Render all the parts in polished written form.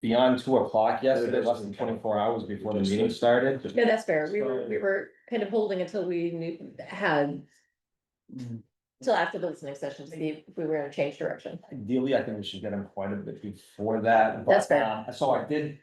beyond 2 o'clock yesterday, less than 24 hours before the meeting started. Yeah, that's fair. We were kind of holding until we had till after the listening session to see if we were gonna change direction. Ideally, I think we should get them quite a bit before that. That's fair. So I did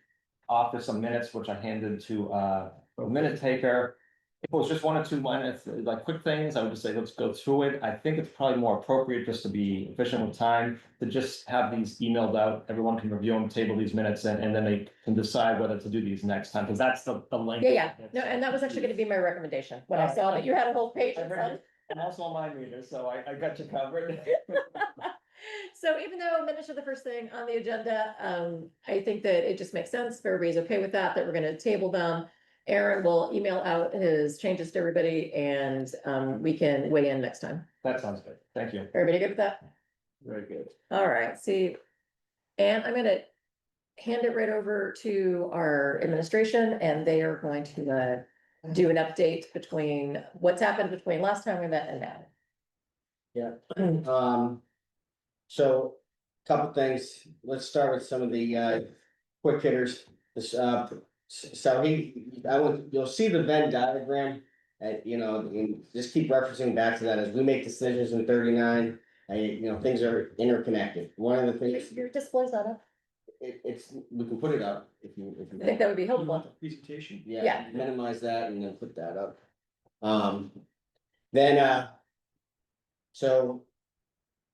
offer some minutes, which I handed to a minute taker. If it was just 1 or 2 minutes, like quick things, I would just say, let's go through it. I think it's probably more appropriate just to be efficient with time, to just have these emailed out. Everyone can review them, table these minutes, and then they can decide whether to do these next time, because that's the length. Yeah. No, and that was actually gonna be my recommendation when I saw that you had a whole page. I'm also on my reader, so I got you covered. So even though minutes are the first thing on the agenda, I think that it just makes sense, if everybody's okay with that we're gonna table them. Aaron will email out his changes to everybody and we can weigh in next time. That sounds good. Thank you. Everybody good with that? Very good. All right, see, and I'm gonna hand it right over to our administration and they are going to do an update between what's happened between last time we met and now. Yeah, so couple things, let's start with some of the quick hitters. This so you'll see the Venn diagram. And just keep referencing back to that as we make decisions in 39, things are interconnected. One of the things. Your display's not up. It's, we can put it up if you. I think that would be helpful. Presentation? Yeah. Yeah, minimize that and then put that up. Then, so.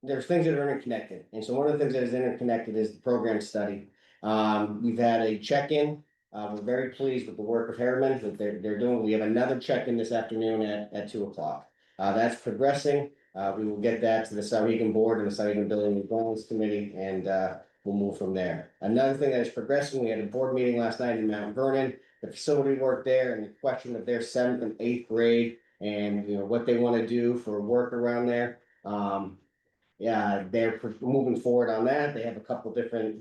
There's things that are interconnected, and so one of the things that is interconnected is the program study. We've had a check-in, we're very pleased with the work of Harriman that they're doing. We have another check-in this afternoon at 2 o'clock. That's progressing, we will get that to the Sauhegan board and the Sauhegan Building and Grounds Committee, and we'll move from there. Another thing that is progressing, we had a board meeting last night in Mount Vernon, the facility work there, and the question of their 7th and 8th grade, and what they want to do for work around there. Yeah, they're moving forward on that. They have a couple different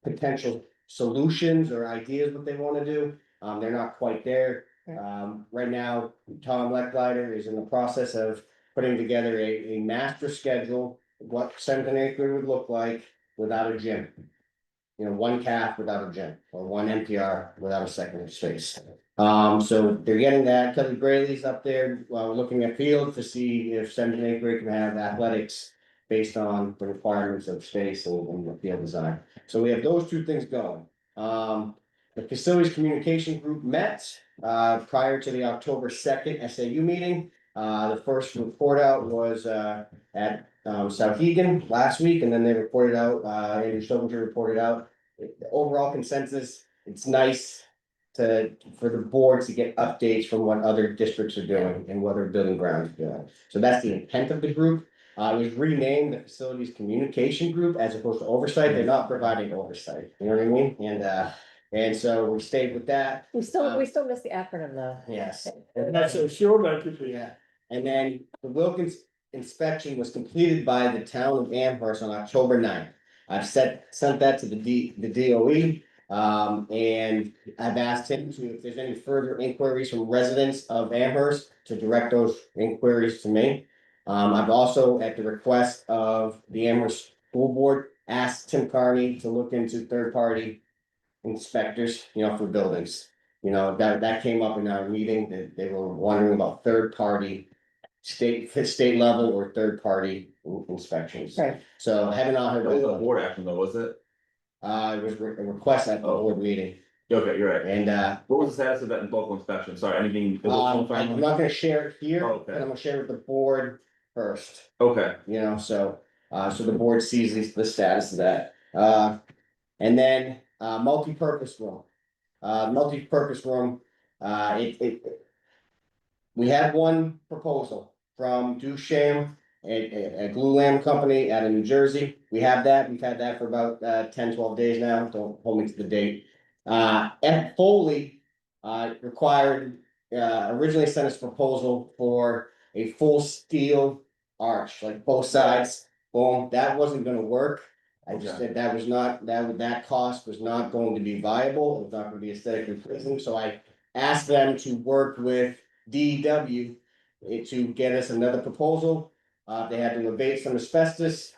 potential solutions or ideas what they want to do. They're not quite there. Right now, Tom Lecklider is in the process of putting together a master schedule, what 7th and 8th grade would look like without a gym. 1 calf without a gym, or 1 NPR without a second space. So they're getting that. Kelly Braley's up there, looking at fields to see if 7th and 8th grade can have athletics based on the requirements of space and the field design. So we have those 2 things going. The facilities communication group met prior to the October 2nd SAU meeting. The first report out was at Sauhegan last week, and then they reported out, Andrew Stovinger reported out. The overall consensus, it's nice for the board to get updates from what other districts are doing and what other building grounds are doing. So that's the intent of the group. It was renamed the facilities communication group as opposed to oversight. They're not providing oversight, you know what I mean? And so we stayed with that. We still miss the acronym though. Yes. That's a sure that could be. Yeah, and then the Wilkins inspection was completed by the town of Amherst on October 9th. I've sent that to the DOE. And I've asked him if there's any further inquiries from residents of Amherst to direct those inquiries to me. I've also, at the request of the Amherst School Board, asked Tim Carney to look into 3rd-party inspectors, for buildings. That came up in our meeting, that they were wondering about 3rd-party state level or 3rd-party inspections. Right. So having not heard. That was a board action though, was it? It was a request at the board meeting, Okay, you're right. and What was the status of that local inspection? Sorry, anything? I'm not gonna share it here, Okay. but I'm gonna share it with the board first. Okay, So the board sees the status of that. And then multi-purpose room. Multi-purpose room, we had one proposal from Duchamp, a glue lamp company out of New Jersey. We've had that for about 10, 12 days now, don't hold me to the date. F. Foley required, originally sent us a proposal for a full steel arch, like both sides. Boom, that wasn't gonna work. I just said that was not, that cost was not going to be viable, it was not gonna be aesthetically pleasing, so I asked them to work with DEW to get us another proposal. They had to abate some asbestos.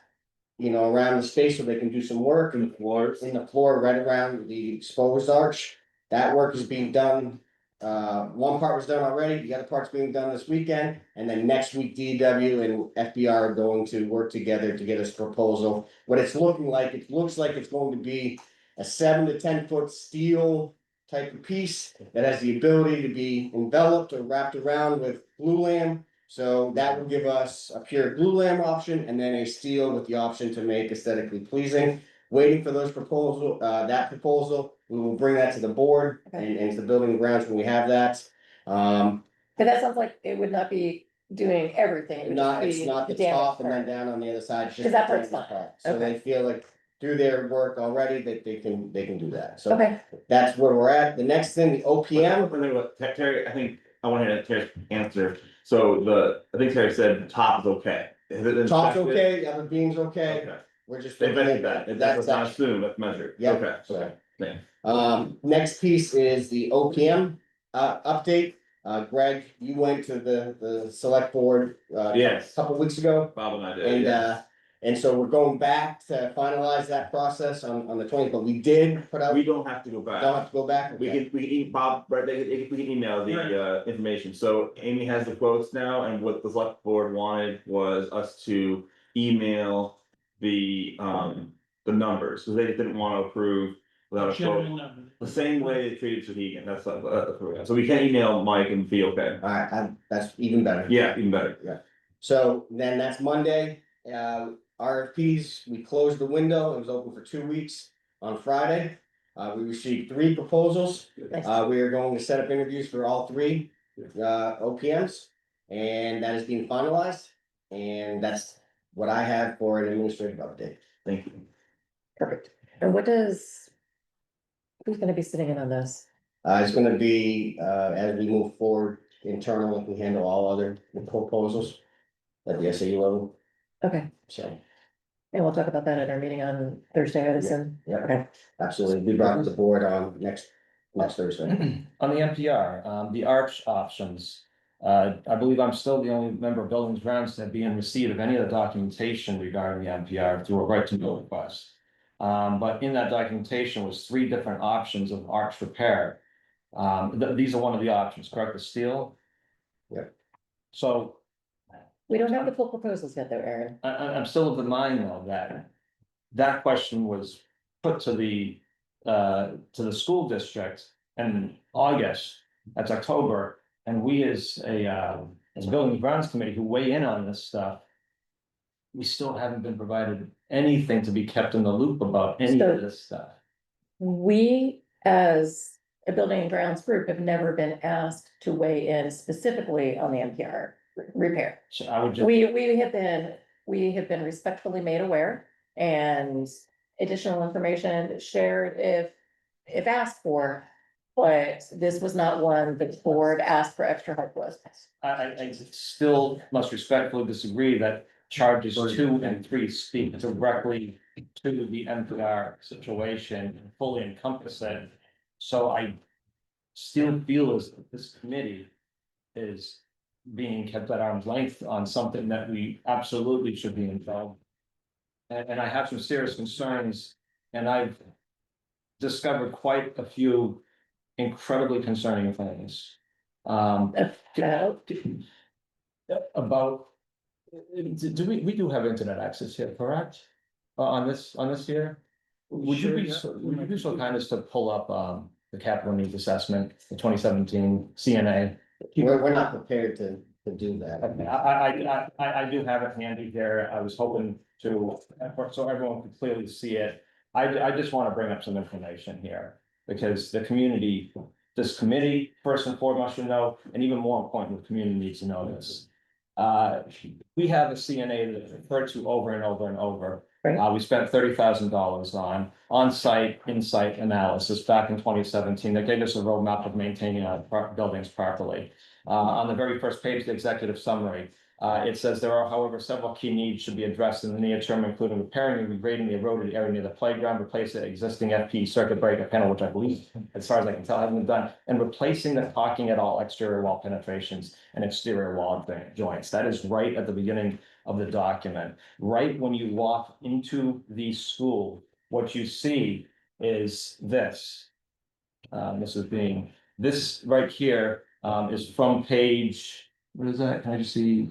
you know, around the space so they can do some work In the floors. in the floor right around the exposed arch. That work is being done. One part was done already, the other part's being done this weekend, and then next week DW and FBR are going to work together to get us a proposal. What it's looking like, it looks like it's going to be a 7 to 10 foot steel type of piece that has the ability to be enveloped or wrapped around with glue lam. So that will give us a pure glue lam option and then a steel with the option to make aesthetically pleasing. Waiting for those that proposal, we will bring that to the board and to the building and grounds when we have that. But that sounds like it would not be doing everything. It would just It's be not the damage top and then part. down on the other side. it's just Because that the part's damage fine. part. So they feel like through their work already that they can do that. So Okay, that's where we're at. The next thing, the OPM. Terry, I think I want to hear Terry's answer. So I think Terry said top is okay. Has it been Top's inspected? okay, the other beam's okay. Okay. We're just. They looking measured at that. That's not actually. assumed, that's measured. Yeah. Okay. So, Yeah. next piece is the OPM update. Greg, you went to the select board. Yes. A couple weeks ago. Bob and I did, And yes. and so we're going back to finalize that process on the 20th, but we did put out. We don't have to go Don't back. have to go back. We Okay. can, Bob, right, we can email the information, so Amy has the quotes now, and what the select board wanted was us to email the numbers, because they didn't want to approve without a quote. The same way they treated Shahegan, that's so we can email Mike and be okay. All right, that's even better. Yeah, even better. So then that's Monday, RFPs, we closed the window, it was open for 2 weeks on Friday. We received 3 proposals, nice. we are going to set up interviews for all 3 OPMs. And that is being finalized, and that's what I have for an administrative update. Thank you. Perfect. And who's gonna be sitting in on this? It's gonna be, as we move forward internally, we handle all other proposals at the SAU level, Okay, so. and we'll talk about that at our meeting on Thursday, I assume. Yeah, Okay. absolutely. We brought it to the board on next Thursday. On the NPR, the arch options. I believe I'm still the only member of Buildings and Grounds to be in receipt of any of the documentation regarding the NPR through a right to know request. But in that documentation was 3 different options of arch repair. These are one of the options, correct, the steel? Yep. So We don't have the full proposals yet though, Aaron. I'm still of the mind though that question was put to the school district in August, that's October, and we as a Building and Grounds Committee who weigh in on this stuff. We still haven't been provided anything to be kept in the loop about any of this stuff. We, as a building and grounds group, have never been asked to weigh in specifically on the NPR repair. So I would just. We have been respectfully made aware and additional information shared if asked for. But this was not one the board asked for extra help with. I still must respectfully disagree that charges 2 and 3 speak directly to the NPR situation and fully encompass it. So I still feel as if this committee is being kept at arm's length on something that we absolutely should be involved. And I have some serious concerns, and I've discovered quite a few incredibly concerning things. About, do we do have internet access here, correct? On this here? Would you be so kind as to pull up the capital needs assessment, the 2017 CNA? We're not prepared to do that. I do have it handy here. I was hoping to, so everyone could clearly see it. I just want to bring up some information here, because the community, this committee, first and foremost, should know, and even more important, the community needs to know this. We have a CNA that is referred to over and over and over. Right. We spent $30,000 on-site insight analysis back in 2017 that gave us a roadmap of maintaining our buildings properly. On the very first page, the executive summary, it says there are, however, several key needs should be addressed in the near term, including repairing and regrading the eroded area near the playground, replace the existing FP circuit breaker panel, which I believe, as far as I can tell, hasn't been done, and replacing the caulking at all exterior wall penetrations and exterior wall joints. That is right at the beginning of the document. Right when you walk into the school, what you see is this. This right here, is from page, what is that? Can I just see?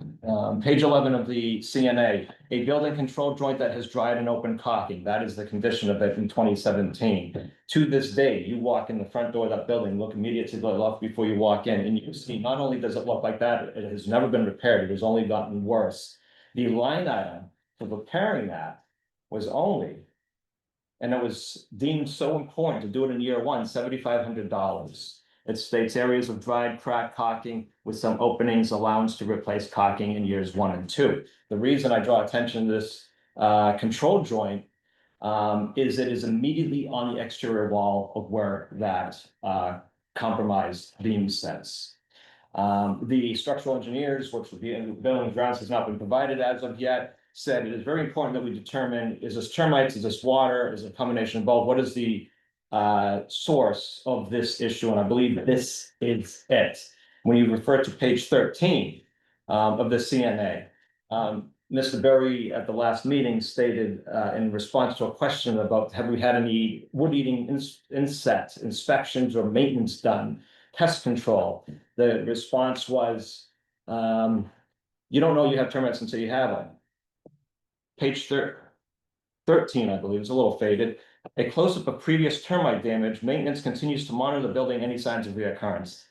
Page 11 of the CNA, a building control joint that has dried and open caulking. That is the condition of it in 2017. To this day, you walk in the front door of that building, look immediately to the left before you walk in, and you see not only does it look like that, it has never been repaired. It has only gotten worse. The line item for repairing that was only, and it was deemed so important to do it in year one, $7,500. It states areas of dried crack caulking with some openings, allowance to replace caulking in years 1 and 2. The reason I draw attention to this control joint is it is immediately on the exterior wall of where that compromised beam sits. The structural engineers, which the building and grounds has not been provided as of yet, said it is very important that we determine, is this termites, is this water, is it a combination of both? What is the source of this issue? And I believe this is it. When you refer to page 13 of the CNA, Mr. Berry at the last meeting stated in response to a question about have we had any wood-eating insect inspections or maintenance done, pest control. The response was, you don't know you have termites until you have them. Page 13, I believe, is a little faded. A close-up of previous termite damage. Maintenance continues to monitor the building, any signs of reoccurrence.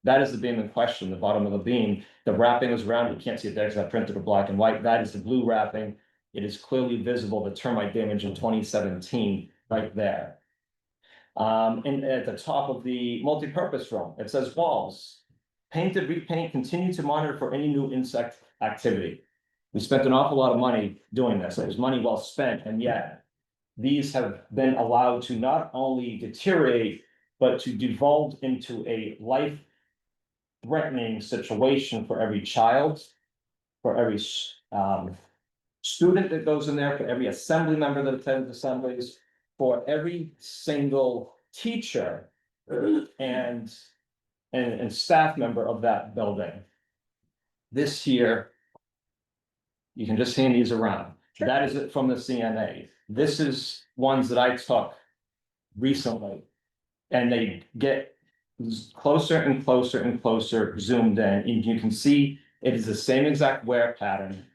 That is the beam in question, the bottom of the beam. The wrapping is round. You can't see it there because I printed it black and white. That is the blue wrapping. It is clearly visible, the termite damage in 2017, right there. And at the top of the multi-purpose room, it says walls. Painted, repaint, continue to monitor for any new insect activity. We spent an awful lot of money doing this. It was money well spent, and yet these have been allowed to not only deteriorate, but to devolve into a life-threatening situation for every child, for every student that goes in there, for every assembly member that attends assemblies, for every single teacher and staff member of that building. This year, you can just hand these around. Sure. That is it from the CNA. This is ones that I took recently. And they get closer and closer and closer zoomed in. And you can see it is the same exact wear pattern.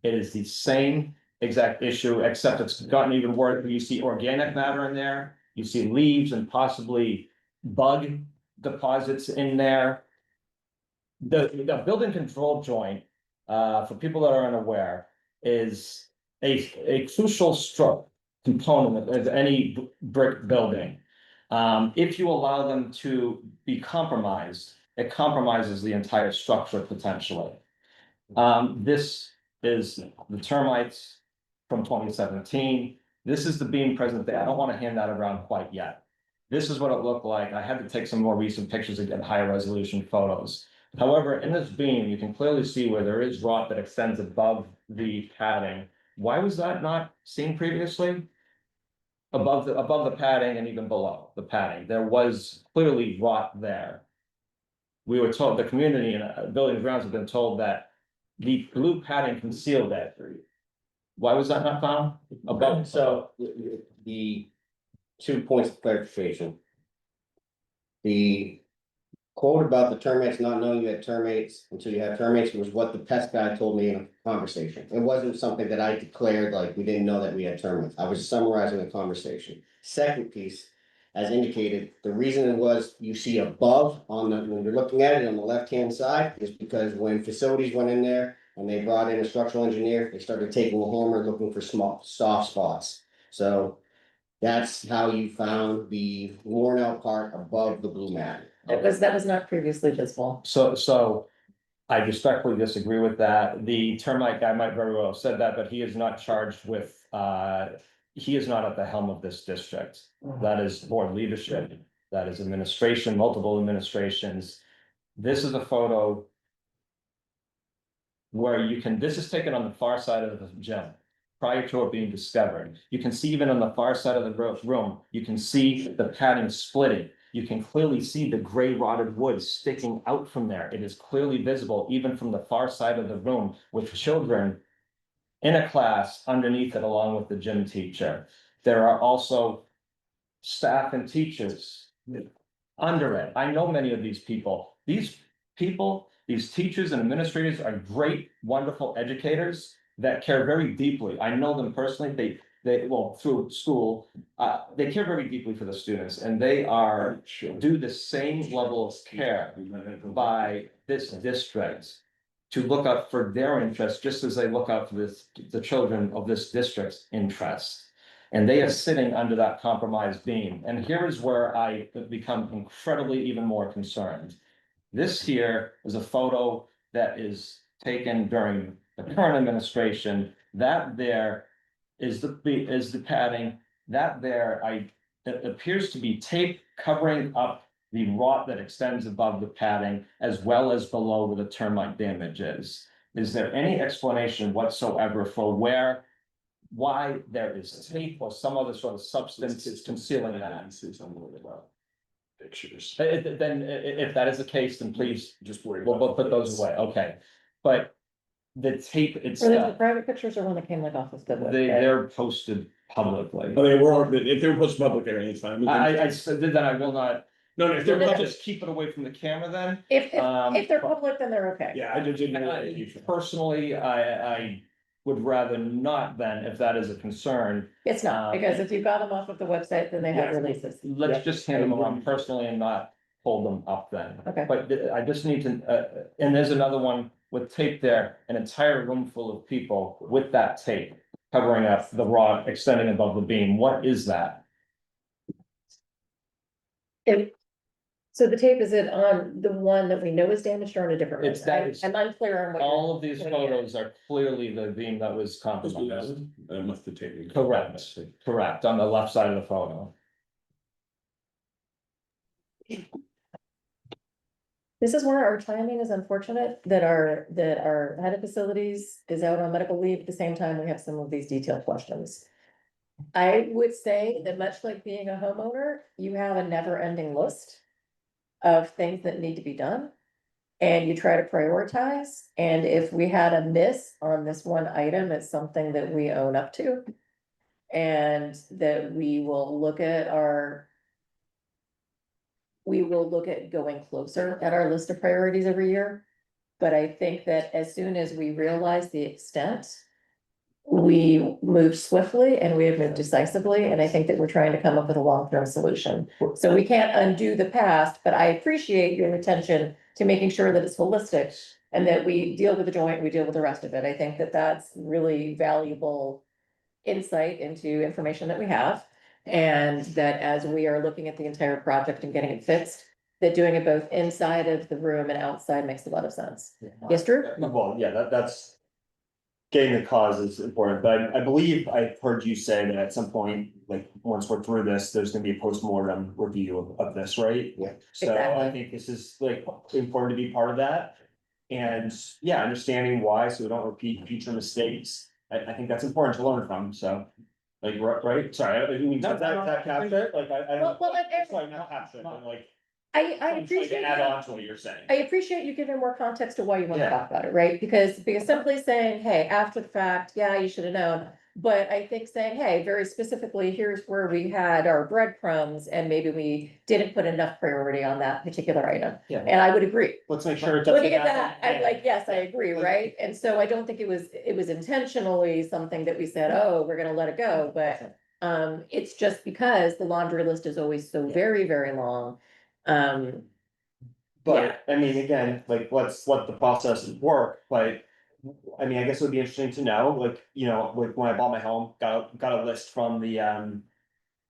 It is the same exact issue, except it's gotten even worse. You see organic matter in there. You see leaves and possibly bug deposits in there. The building control joint, for people that are unaware, is a crucial stroke component of any brick building. If you allow them to be compromised, it compromises the entire structure potentially. This is the termites from 2017. This is the beam present day. I don't want to hand that around quite yet. This is what it looked like. I had to take some more recent pictures and get higher resolution photos. However, in this beam, you can clearly see where there is rot that extends above the padding. Why was that not seen previously? Above the padding and even below the padding, there was clearly rot there. We were told, the community and building grounds have been told that the blue padding concealed that. Why was that not found? Above, So the 2 points of clarification. The quote about the termites, not knowing you had termites until you have termites, was what the pest guy told me in a conversation. It wasn't something that I declared, like, we didn't know that we had termites. I was summarizing the conversation. Second piece, as indicated, the reason it was you see above on the, when you're looking at it on the left-hand side, is because when facilities went in there and they brought in a structural engineer, they started taking a hammer looking for small soft spots. So that's how you found the worn out part above the blue mat. That was not previously visible. so I respectfully disagree with that. The termite guy might very well have said that, but he is not charged with, he is not at the helm of this district. That is board leadership, that is administration, multiple administrations. This is a photo where you can, this is taken on the far side of the gym prior to it being discovered. You can see even on the far side of the room, you can see the padding splitting. You can clearly see the gray rotted wood sticking out from there. It is clearly visible even from the far side of the room with children in a class underneath it, along with the gym teacher. There are also staff and teachers under it. I know many of these people. These people, these teachers and administrators are great, wonderful educators that care very deeply. I know them personally. Well, through school, they care very deeply for the students, and they do the same level of care by this district to look out for their interests, just as they look out for the children of this district's interests. And they are sitting under that compromised beam. And here is where I become incredibly even more concerned. This here is a photo that is taken during the current administration. That there is the padding. That there, it appears to be tape covering up the rot that extends above the padding as well as below where the termite damage is. Is there any explanation whatsoever for why there is tape or some other sort of substance is concealing that? Pictures. Then if that is the case, then please we'll put those away, okay. But the tape Were those the itself, private pictures or one that came like off of the website? they're posted publicly. I mean, if they're posted public area, it's fine. I said that I will not, No, if they're No, no, public, just keep it away from the camera then. If they're public, then they're okay. yeah, I didn't. Personally, I would rather not then, if that is a concern. It's not, because if you got them off of the website, then they have Yeah. releases. Let's just hand them around personally and not hold them up then. Okay. But I just need to, and there's another one with tape there, an entire room full of people with that tape covering up the rod extending above the beam. What is that? So the tape, is it on the one that we know is damaged or on a different one? It's that- I'm unclear on what. All of these Yeah. photos are clearly the beam that was compromised. Must have taken. Correct, on the left side of the photo. This is where our timing is unfortunate, that our head of facilities is out on medical leave at the same time we have some of these detailed questions. I would say that much like being a homeowner, you have a never-ending list of things that need to be done. And you try to prioritize, and if we had a miss on this one item, it's something that we own up to. And that we will look at going closer at our list of priorities every year. But I think that as soon as we realize the extent, we move swiftly and we have moved decisively, and I think that we're trying to come up with a long-term solution. So we can't undo the past, but I appreciate your attention to making sure that it's holistic and that we deal with the joint, we deal with the rest of it. I think that that's really valuable insight into information that we have. And that as we are looking at the entire project and getting it fixed, that doing it both inside of the room and outside makes a lot of sense. Yes, Drew? Well, yeah, that's. Getting the cause is important, but I believe I've heard you say that at some point, like, once we're through this, there's gonna be a postmortem review of this, right? Yeah. So I Exactly. think this is like important to be part of that. And yeah, understanding why, so we don't repeat future mistakes, I think that's important to learn from, so. Like, right, sorry, I didn't mean to that capture it, like, I don't. Well, Sorry, not capture it, but like. I I'm trying appreciate. to add on to what you're saying. I appreciate you giving more context to why you want to Yeah. talk about it, right? Because simply saying, hey, after the fact, yeah, you should have known. But I think saying, hey, very specifically, here's where we had our breadcrumbs and maybe we didn't put enough priority on that particular item. Yeah. And I would agree. Let's make sure it doesn't. Looking at that, happen. I'm like, yes, I agree, right? And so I don't think it was intentionally something that we said, oh, we're gonna let it go, but it's just because the laundry list is always so very, very long. But, I mean, again, like, let's let the process work, but. I mean, I guess it would be interesting to know, like, you know, when I bought my home, got a list from the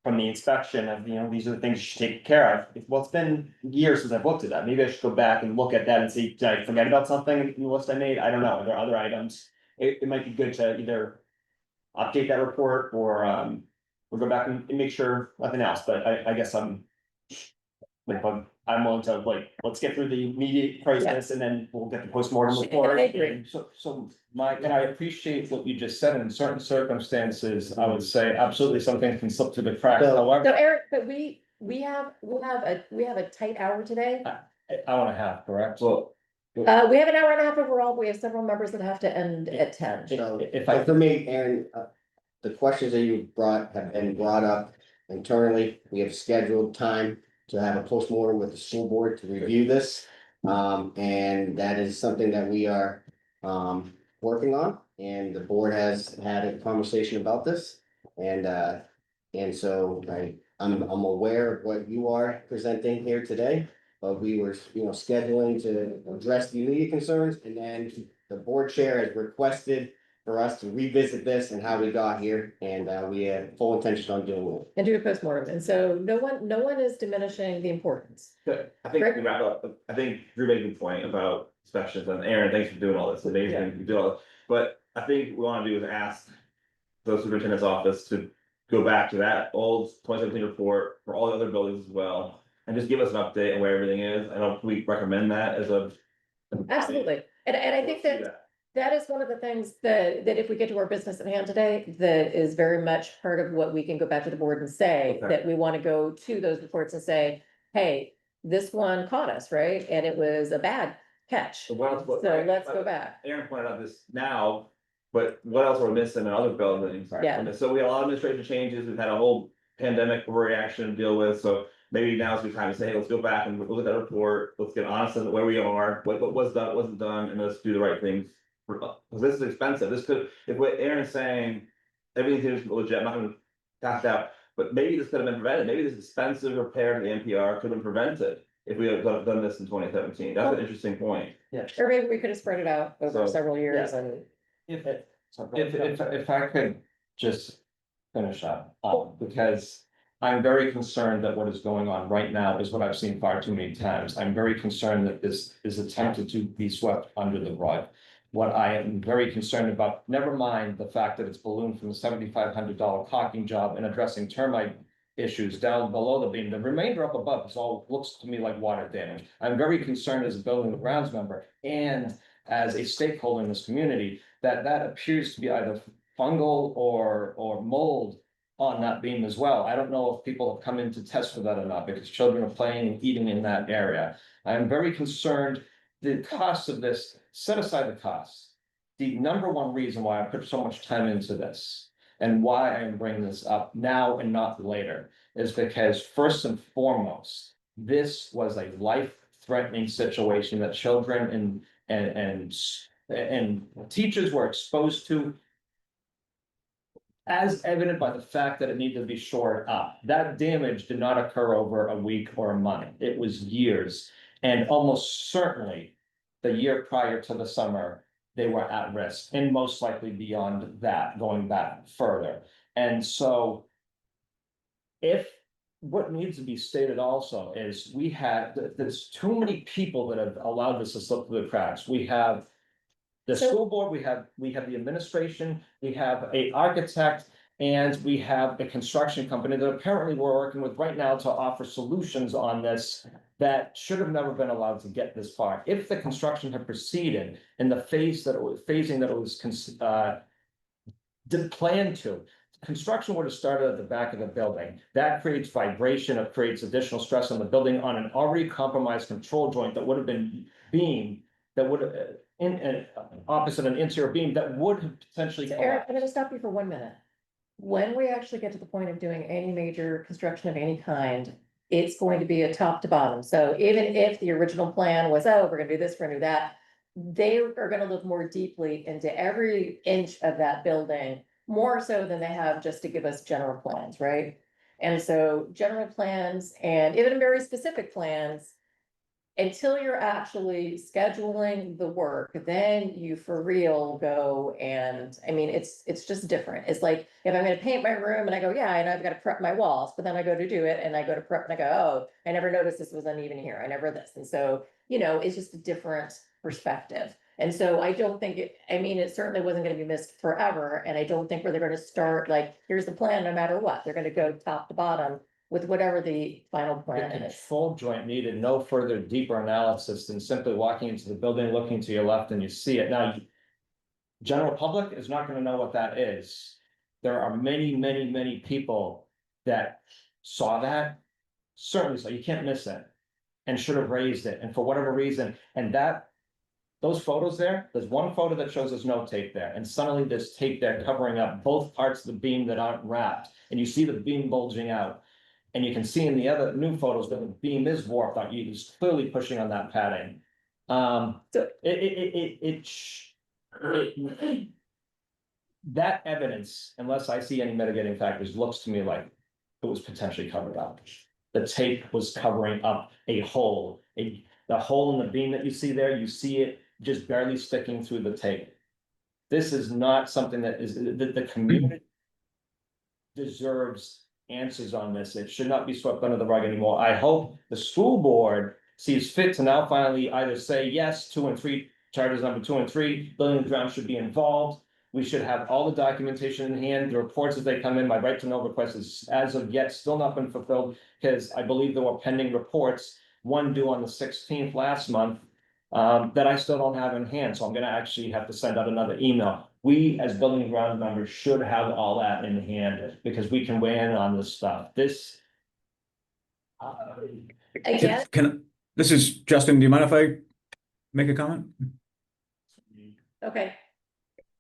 inspection of, you know, these are the things you should take care of. Well, it's been years since I've looked at that, maybe I should go back and look at that and see, did I forget about something in the list I made? I don't know, are there other items? It might be good to either update that report or go back and make sure nothing else, but I guess I'm willing to, like, let's get through the immediate crisis and then we'll get the postmortem report. I agree. So Mike, and I appreciate what you just said. In certain circumstances, I would say absolutely something can slip through the cracks. So- So However, Eric, but we'll have a tight hour today. hour and a half, correct? Well, We have an hour and a half overall. We have several members that have to end at 10. So, If I so for me, Aaron, the questions that you brought have been brought up internally. We have scheduled time to have a postmortem with the school board to review this. And that is something that we are, working on, and the board has had a conversation about this. And so I'm aware of what you are presenting here today. But we were, scheduling to address the immediate concerns, and then the board chair has requested for us to revisit this and how we got here, and we have full intention on doing it. And do a postmortem. And so no one is diminishing the importance. Good. I think we wrap up, I think Drew made a good point about inspections, and Aaron, thanks for doing all this, amazing, you do all this. But I think what we wanna do is ask the superintendent's office to go back to that old 2017 report for all the other buildings as well. And just give us an update on where everything is. I don't, we recommend that as a. Absolutely. And I think that is one of the things that if we get to our business at hand today, that is very much part of what we can go back to the board and say, Okay. that we want to go to those reports and say, hey, this one caught us, right? And it was a bad catch. So So what else, let's go back. Aaron pointed out this now, but what else are we missing in other buildings? Yeah. And so we had a lot of administration changes, we've had a whole pandemic reaction to deal with, so maybe now's the time to say, hey, let's go back and look at that report, let's get honest on where we are, what was done, what wasn't done, and let's do the right things. Because this is expensive, this could, if what Aaron's saying, everything seems legit, I'm not gonna cast out, but maybe this could have been prevented, maybe this expensive repair to the NPR could have been prevented if we had done this in 2017, that's an interesting point. Or maybe we could have spread it out over So, several years and. If I could just finish up, because I'm very concerned that what is going on right now is what I've seen far too many times. I'm very concerned that this is attempted to be swept under the rug. What I am very concerned about, never mind the fact that it's ballooned from the $7,500 caulking job and addressing termite issues down below the beam. The remainder up above is all, looks to me like water damage. I'm very concerned as a building and grounds member and as a stakeholder in this community, that appears to be either fungal or mold on that beam as well. I don't know if people have come in to test for that or not, because children are playing and eating in that area. I'm very concerned, the cost of this, set aside the costs. The number one reason why I put so much time into this and why I am bringing this up now and not later is because first and foremost, this was a life-threatening situation that children and teachers were exposed to, as evident by the fact that it needed to be shored up. That damage did not occur over a week or a month. It was years. And almost certainly the year prior to the summer, they were at risk, and most likely beyond that, going back further. And so if what needs to be stated also is there's too many people that have allowed this to slip through the cracks. We have the So- school board, we have the administration, we have a architect, and we have a construction company that apparently we're working with right now to offer solutions on this that should have never been allowed to get this far. If the construction had proceeded in the phasing that it was planned to, construction would have started at the back of the building. That creates vibration, it creates additional stress on the building on an already compromised control joint that would have been beam, that would have in opposite an interior beam that would have potentially So Eric, collapsed. I'm gonna stop you for 1 minute. When we actually get to the point of doing any major construction of any kind, it's going to be a top to bottom. So even if the original plan was, oh, we're gonna do this, we're gonna do that, they are gonna look more deeply into every inch of that building, more so than they have just to give us general plans, right? And so general plans and even very specific plans, until you're actually scheduling the work, then you for real go and, I mean, it's just different. It's like, if I'm gonna paint my room and I go, yeah, and I've gotta prep my walls, but then I go to do it and I go to prep and I go, oh, I never noticed this was uneven here, I never this, and so, it's just a different perspective. And so I don't think it certainly wasn't gonna be missed forever, and I don't think where they're gonna start, like, here's the plan, no matter what, they're gonna go top to bottom with whatever the final The plan is. control joint needed no further deeper analysis than simply walking into the building, looking to your left and you see it. Now, general public is not gonna know what that is. There are many people that saw that. Certainly, so you can't miss it and should have raised it. And for whatever reason, and that those photos there's one photo that shows there's no tape there, and suddenly there's tape there covering up both parts of the beam that aren't wrapped, and you see the beam bulging out. And you can see in the other new photos that the beam is warped out, it's clearly pushing on that padding. So- That evidence, unless I see any mitigating factors, looks to me like it was potentially covered up. The tape was covering up a hole, the hole in the beam that you see there, you see it just barely sticking through the tape. This is not something that is, the community deserves answers on this. It should not be swept under the rug anymore. I hope the school board sees fit to now finally either say yes, 2 and 3, charters number 2 and 3, building and grounds should be involved. We should have all the documentation in hand, the reports as they come in. My right to know request is as of yet still not been fulfilled, because I believe there were pending reports, one due on the 16th last month, that I still don't have in hand, so I'm gonna actually have to send out another email. We, as building and ground members, should have all that in hand, because we can weigh in on this stuff, this. Again, This is Justin, do you mind if I make a comment? okay,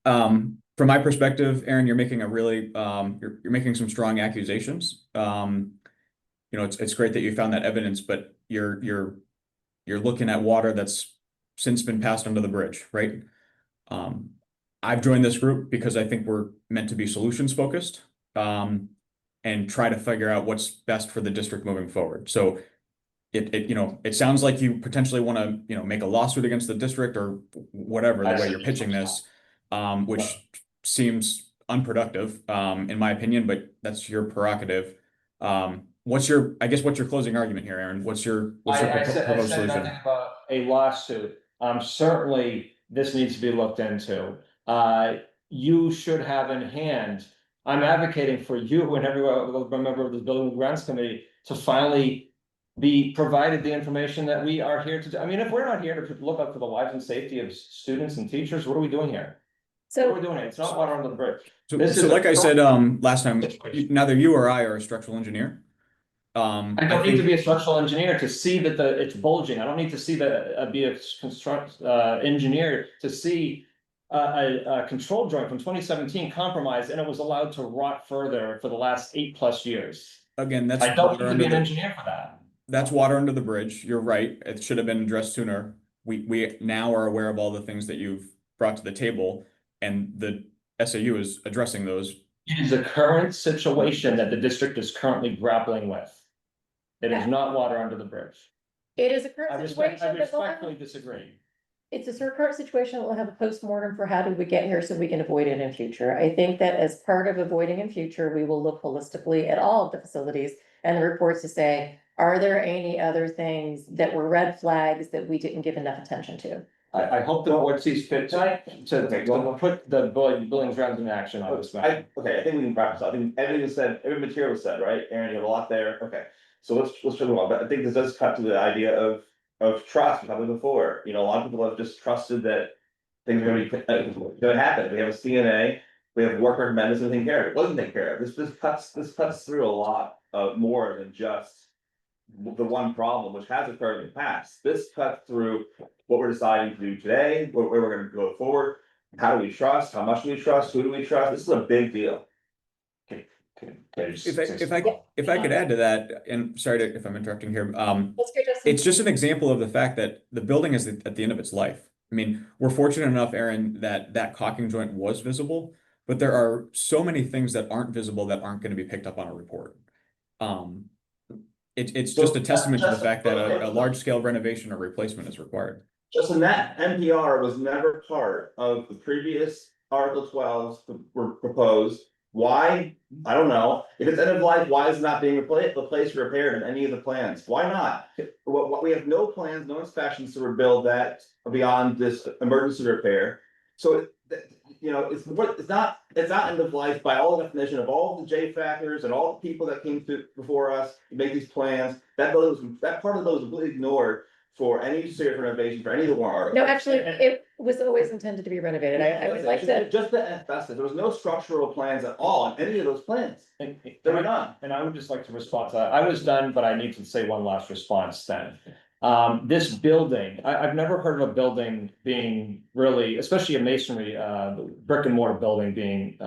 From my perspective, Aaron, you're making a really, you're making some strong accusations. You know, it's great that you found that evidence, but you're looking at water that's since been passed under the bridge, right? I've joined this group because I think we're meant to be solutions focused, and try to figure out what's best for the district moving forward. So you know, it sounds like you potentially want to, you know, make a lawsuit against the district or whatever, the way you're pitching this, which seems unproductive, in my opinion, but that's your prerogative. What's your closing argument here, Aaron? What's your I proposed said solution? nothing about a lawsuit. Certainly, this needs to be looked into. You should have in hand, I'm advocating for you and every member of the Building and Grounds Committee to finally be provided the information that we are here to do. I mean, if we're not here to look up for the lives and safety of students and teachers, what are we doing here? What are so we doing here? It's not water under the bridge. So, This is so like a- I said, last time, neither you or I are a structural engineer. I don't need to be a structural engineer to see that it's bulging. I don't need to see that, be a engineer to see a control joint from 2017 compromised, and it was allowed to rot further for the last 8+ years. Again, that's I don't need water to be under an the, engineer for that. that's water under the bridge. You're right. It should have been addressed sooner. We now are aware of all the things that you've brought to the table, and the SAU is addressing those. It is a current situation that the district is currently grappling with. It is not water under the bridge. it is a I current situation that will have, respectfully disagree. it's a current situation that will have a postmortem for how did we get here so we can avoid it in future. I think that as part of avoiding in future, we will look holistically at all of the facilities and the reports to say, are there any other things that were red flags that we didn't give enough attention to? I hope the board sees fit to put the building grounds in action on this matter. Okay, I think we can wrap this up. I think everything was said, every material was said, right? Aaron, you have a lot there. Okay. So let's move on. But I think this does cut to the idea of trust, we talked about before. You know, a lot of people have just trusted that things are gonna happen. We have a CNA, we have work recommended, and taken care of. It wasn't taken care of. This cuts through a lot of more than just the one problem which has occurred in the past. This cuts through what we're deciding to do today, where we're gonna go forward. How do we trust? How much do we trust? Who do we trust? This is a big deal. If I could add to that, and sorry if I'm interrupting here, Let's go, Justin. it's just an example of the fact that the building is at the end of its life. I mean, we're fortunate enough, Aaron, that caulking joint was visible, but there are so many things that aren't visible that aren't going to be picked up on a report. It's just a testament to the fact that a large scale renovation or replacement is required. Justin, that NPR was never part of the previous Article 12s that were proposed. Why? I don't know. If it's end of life, why is it not being replaced or repaired in any of the plans? Why not? What we have no plans, no inspections to rebuild that beyond this emergency repair. So, you know, it's not end of life by all definition of all the J factors and all the people that came through before us to make these plans. That part of those was completely ignored for any serious renovation for any of the warrant articles. No, actually, it was always intended to be renovated. I would like to. Just the asbestos, there was no structural plans at all on any of those plans. They were none. And I would just like to respond to that. I was done, but I need to say one last response then. This building, I've never heard of a building being really, especially a masonry, brick and mortar building being,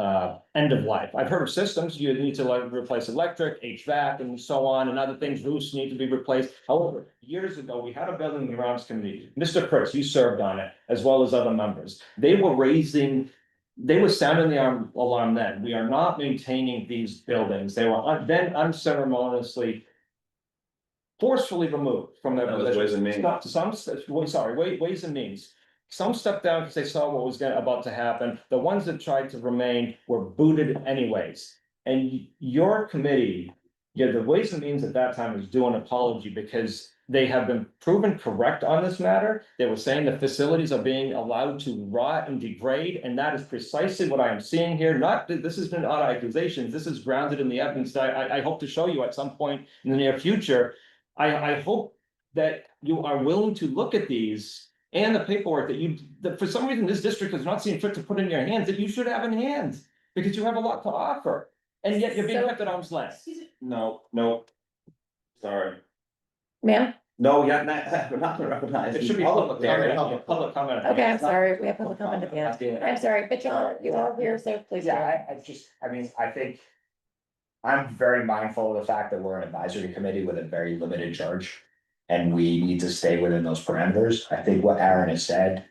end of life. I've heard of systems, you need to like replace electric, HVAC and so on, and other things, roofs need to be replaced. However, years ago, we had a building in the grounds committee, Mr. Kurtz, you served on it, as well as other members. They were sounding the alarm then. We are not maintaining these buildings. They were then unceremoniously forcefully removed from their That was Ways and position. Means. Ways and Means. Some stepped down because they saw what was about to happen. The ones that tried to remain were booted anyways. And your committee, the Ways and Means at that time was due an apology because they have been proven correct on this matter. They were saying the facilities are being allowed to rot and degrade, and that is precisely what I am seeing here. This has been not accusations. This is grounded in the evidence that I hope to show you at some point in the near future. I hope that you are willing to look at these and the paperwork that for some reason this district is not seeing fit to put in your hands, that you should have in hand, because you have a lot to offer, and yet you're being kept at arm's length. No, no. Sorry. Ma'am? No, yeah, we're not gonna recognize. It should be public comment. Okay, I'm sorry, we have public comment at the end. I'm sorry, but John, you are here, so please. Yeah, I think. I'm very mindful of the fact that we're an advisory committee with a very limited charge. And we need to stay within those parameters. I think what Aaron has said.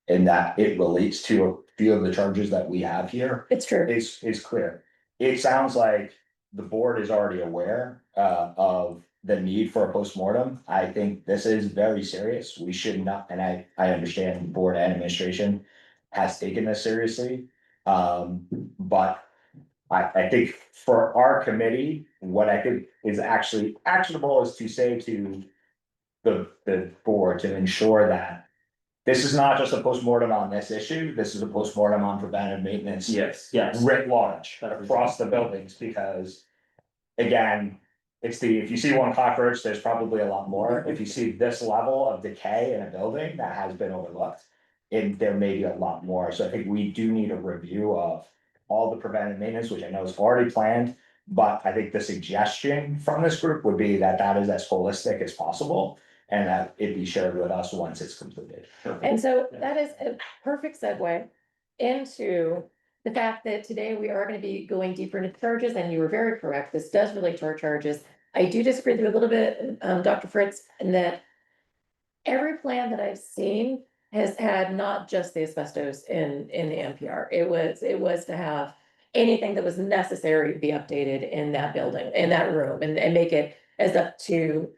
In that it relates to a few of the charges that we have here It's true. is clear. It sounds like the board is already aware of the need for a postmortem. I think this is very serious. We should not, and I understand the board and administration has taken this seriously. But I think for our committee, what I think is actually actionable is to say to the board to ensure that this is not just a postmortem on this issue, this is a postmortem on preventive maintenance. Yes. Yes. Writ large across the buildings, because. Again, if you see one cockroach, there's probably a lot more. If you see this level of decay in a building that has been overlooked. There may be a lot more, so I think we do need a review of all the preventive maintenance, which I know is already planned. But I think the suggestion from this group would be that that is as holistic as possible. And that it be shared with us once it's completed. And so that is a perfect segue into the fact that today we are going to be going deeper into charges, and you were very correct. This does relate to our charges. I do disagree with you a little bit, Dr. Fritz, in that every plan that I've seen has had not just the asbestos in the NPR. It was to have anything that was necessary to be updated in that building, in that room, and make it as up to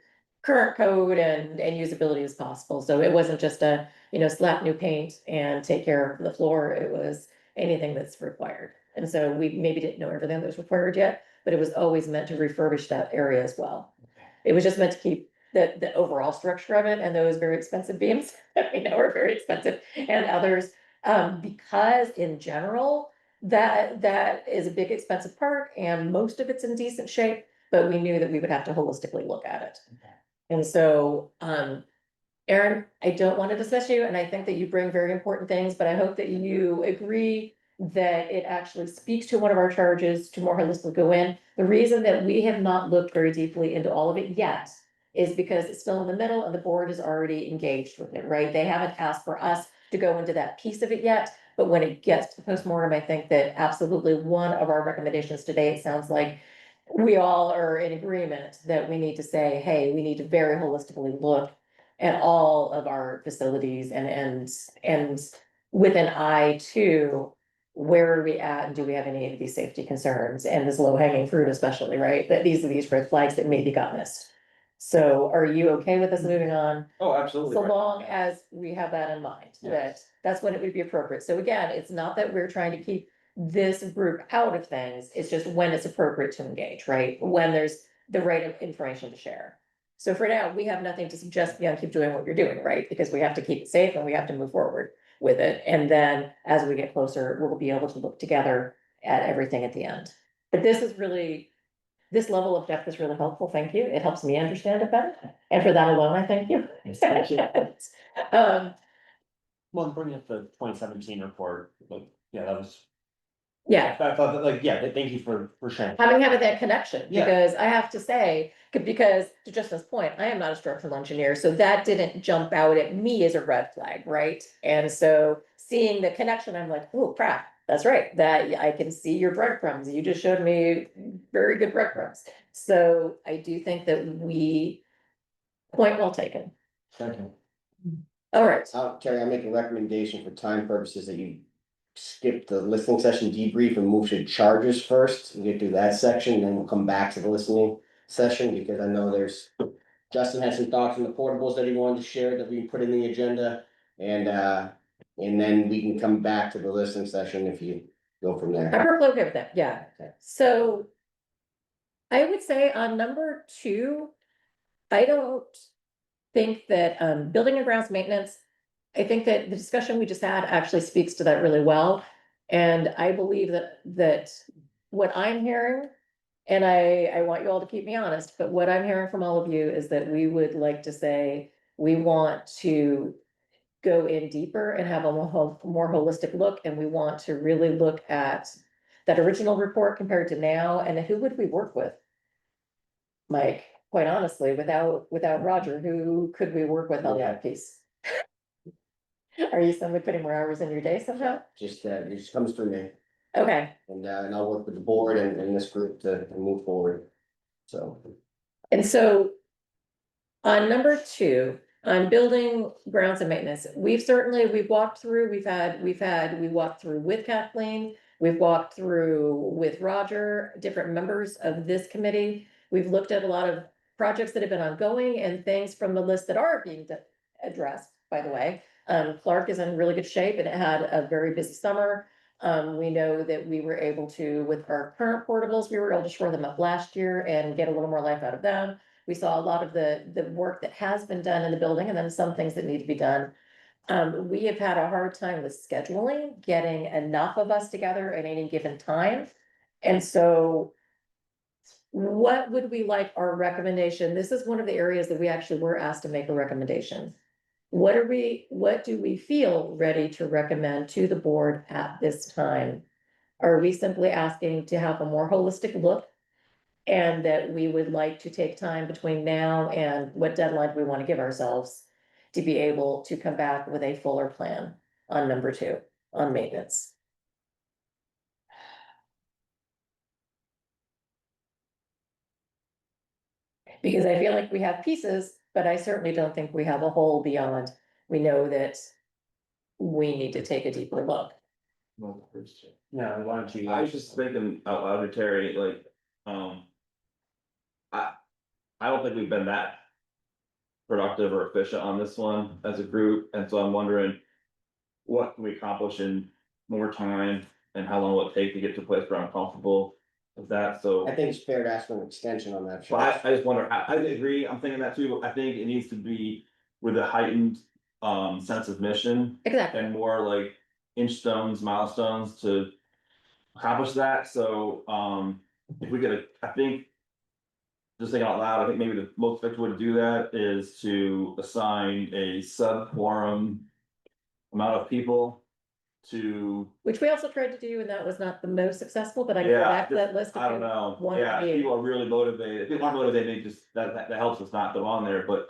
current code and usability as possible. So it wasn't just a, slap new paint and take care of the floor. It was anything that's required. And so we maybe didn't know everything that was required yet, but it was always meant to refurbish that area as well. It was just meant to keep the overall structure of it and those very expensive beams that we know are very expensive, and others, because in general, that is a big expensive part and most of it's in decent shape, but we knew that we would have to holistically look at it. And so, Aaron, I don't want to dismiss you, and I think that you bring very important things, but I hope that you agree that it actually speaks to one of our charges to more holistically go in. The reason that we have not looked very deeply into all of it yet is because it's still in the middle and the board is already engaged with it, right? They haven't asked for us to go into that piece of it yet, but when it gets to postmortem, I think that absolutely one of our recommendations today, it sounds like we all are in agreement that we need to say, hey, we need to very holistically look at all of our facilities and with an eye to where are we at and do we have any of these safety concerns and this low hanging fruit especially, right? That these are these red flags that maybe got missed. So are you okay with us moving on? Oh, absolutely. So long as we have that in mind, that that's when it would be appropriate. So again, it's not that we're trying to keep this group out of things, it's just when it's appropriate to engage, right? When there's the right information to share. So for now, we have nothing to suggest beyond keep doing what you're doing, right? Because we have to keep it safe and we have to move forward with it. And then as we get closer, we'll be able to look together at everything at the end. But this is really, this level of depth is really helpful. Thank you. It helps me understand it better. And for that alone, I thank you. Thank you. Well, bringing up the 2017 report, that was. Yeah. I thought that, thank you for sharing. Having that connection, Yeah. because I have to say, Because to Justin's point, I am not a structural engineer, so that didn't jump out at me as a red flag, right? And so seeing the connection, I'm like, oh crap, that's right, that I can see your breadcrumbs. You just showed me very good breadcrumbs. So I do think that point well taken. Second. All right, Terry, I make a recommendation for time purposes that you skip the listening session debrief and move to charges first, and get through that section, then we'll come back to the listening session, because I know Justin had some thoughts on the portables that he wanted to share that we put in the agenda, and then we can come back to the listening session if you go from there. I'm perfectly okay with that, yeah. So I would say on number 2, I don't think that building and grounds maintenance, I think that the discussion we just had actually speaks to that really well. And I believe that what I'm hearing, and I want you all to keep me honest, but what I'm hearing from all of you is that we would like to say, we want to go in deeper and have a more holistic look, and we want to really look at that original report compared to now, and who would we work with? Mike, quite honestly, without Roger, who could we work with on that piece? Are you suddenly putting more hours in your day somehow? It just comes through me, Okay, and I'll work with the board and this group to move forward, so. and so on number 2, on building grounds and maintenance, we've walked through, we walked through with Kathleen, we've walked through with Roger, different members of this committee. We've looked at a lot of projects that have been ongoing and things from the list that are being addressed, by the way. Clark is in really good shape and it had a very busy summer. We know that we were able to, with our current portables, we were able to shore them up last year and get a little more life out of them. We saw a lot of the work that has been done in the building and then some things that need to be done. We have had a hard time with scheduling, getting enough of us together at any given time. And so what would we like our recommendation? This is one of the areas that we actually were asked to make a recommendation. What do we feel ready to recommend to the board at this time? Are we simply asking to have a more holistic look? And that we would like to take time between now and what deadline we want to give ourselves to be able to come back with a fuller plan on number 2, on maintenance? Because I feel like we have pieces, but I certainly don't think we have a whole beyond. We know that we need to take a deeper look. No, why don't you? I was just thinking out loud to Terry, like, I don't think we've been that productive or efficient on this one as a group, and so I'm wondering what can we accomplish in more time, and how long will it take to get to a place where I'm comfortable with that, so. I think it's fair to ask for an extension on that. But I just wonder, I agree, I'm thinking that too, I think it needs to be with a heightened, sense of mission. Exactly. And more like inch stones, milestones to accomplish that, so, if we could, I think. Just thinking out loud, I think maybe the most effective way to do that is to assign a sub-quorum amount of people to. Which we also tried to do, and that was not the most successful, but I can go Yeah, back to that list. if I don't you know, want yeah, to if be. people are really motivated, if people aren't motivated, they just, that helps us not go on there, but,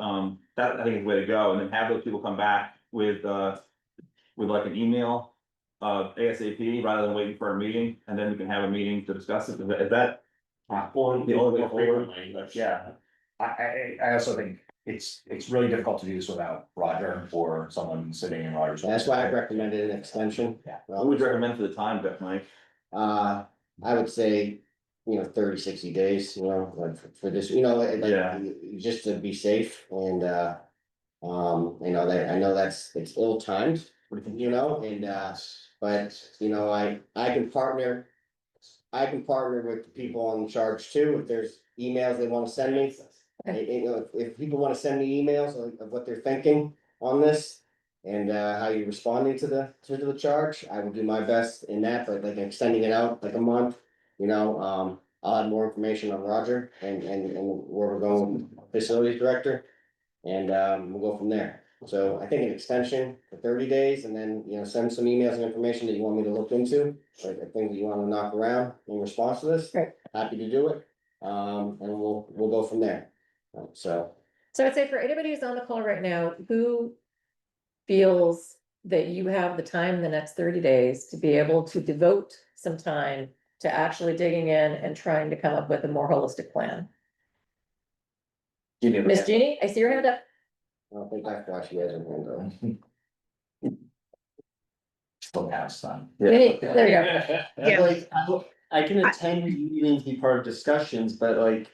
that I think is the way to go, and then have those people come back with like an email. ASAP, rather than waiting for a meeting, and then we can have a meeting to discuss it, is that? Or The only way more forward? frequently, but yeah. I also think it's really difficult to do this without Roger or someone sitting in Roger's. That's why I recommended an extension. Yeah. What would you recommend for the time, Mike? I would say, 30, 60 days, like for this, Yeah. just to be safe and, I know it's ill timed, and, but, I can partner. I can partner with the people in charge too, if there's emails they wanna send me. If people wanna send me emails of what they're thinking on this. And how you're responding to the charge, I will do my best in that, but like extending it out like a month, I'll have more information on Roger and where we're going, with facilities director. And we'll go from there. So I think an extension for 30 days and then, send some emails and information that you want me to look into, like things that you wanna knock around in response to this. Right. Happy to do it. And we'll go from there. So, So I'd say for anybody who's on the call right now, who feels that you have the time the next 30 days to be able to devote some time to actually digging in and trying to come up with a more holistic plan. Miss Jeannie, I see your hand up. I don't think that's why she has her hand up. Still have some. Jeannie, there you go. Yeah, like, I can attend meetings, be part of discussions, but like.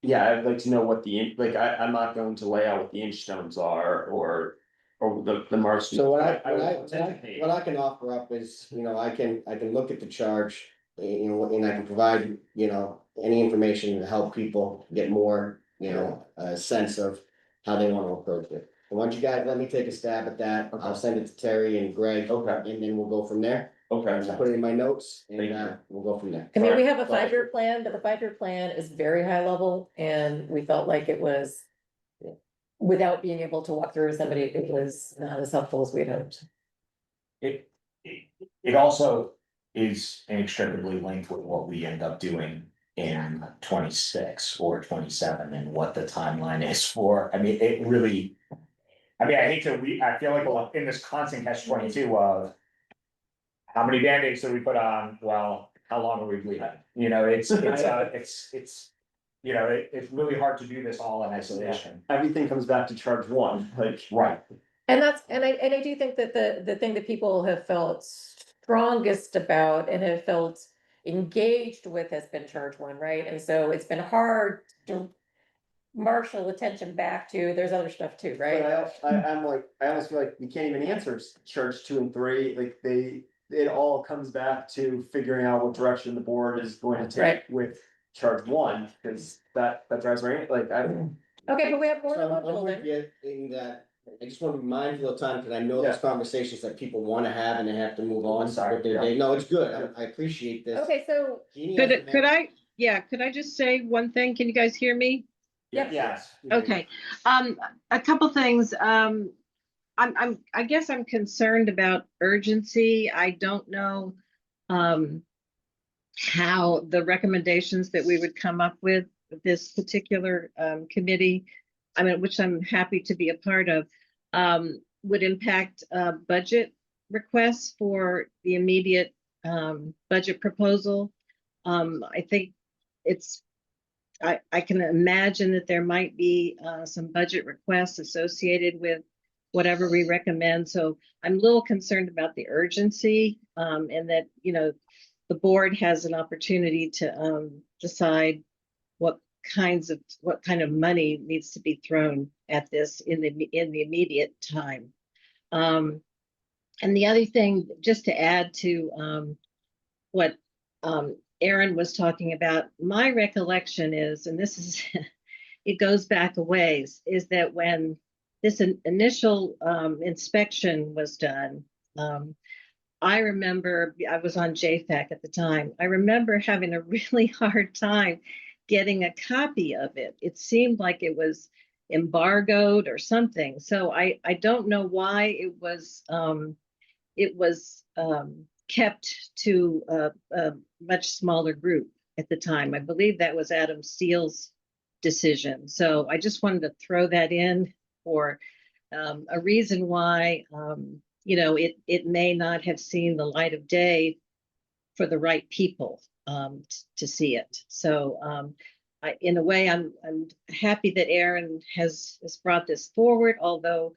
Yeah, I'd like to know what I'm not going to lay out what the inch stones are or the marks. So what I will participate. what I can offer up is, I can look at the charge, and I can provide, any information to help people get more, a sense of how they want to approach it. And why don't you guys let me take a stab at that? I'll send it to Terry and Greg. Okay. And then we'll go from there. Okay. I'll put it in my notes Thank and you. we'll go from there. I mean, we have a Sorry. 5-year plan, but the 5-year plan is very high level and we felt like it was. Without being able to walk through with somebody, it was not as helpful as we had hoped. It also is inextricably linked with what we end up doing in 26 or 27 and what the timeline is for. I mean, it really. I mean, I feel like in this constant catch-22 of. How many Band-Aids do we put on? Well, how long are we bleeding? It's really hard to do this all in isolation. Everything comes back to charge one, like. Right. And I do think that the thing that people have felt strongest about and have felt engaged with has been charge one, right? And so it's been hard to marshal attention back to, there's other stuff too, right? I'm like, I almost feel like we can't even answer charge 2 and 3, like it all comes back to figuring out what direction the board is going to take Right. with charge 1, because that drives me, like, Okay, but we have more So than one I'm with building. you in that, I just want to be mindful of time, because I know there's conversations that people want to have and they have to move on. Sorry, with their day. No, it's good, I appreciate this. Okay, so, Jeannie has her Could hand- could I just say one thing? Can you guys hear me? Yep. yes. Okay, a couple things, I guess I'm concerned about urgency. I don't know, how the recommendations that we would come up with this particular, committee, I mean, which I'm happy to be a part of, would impact, budget requests for the immediate, budget proposal. I think I can imagine that there might be some budget requests associated with whatever we recommend. So I'm a little concerned about the urgency, and that, the board has an opportunity to decide what kind of money needs to be thrown at this in the immediate time. And the other thing, just to add to what Aaron was talking about, my recollection is, and this is, it goes back a ways, is that when this initial inspection was done, I remember, I was on JFAC at the time, I remember having a really hard time getting a copy of it. It seemed like it was embargoed or something. So I don't know why it was kept to a much smaller group at the time. I believe that was Adam Steele's decision. So I just wanted to throw that in for a reason why, it may not have seen the light of day for the right people to see it. So in a way, I'm happy that Aaron has brought this forward, although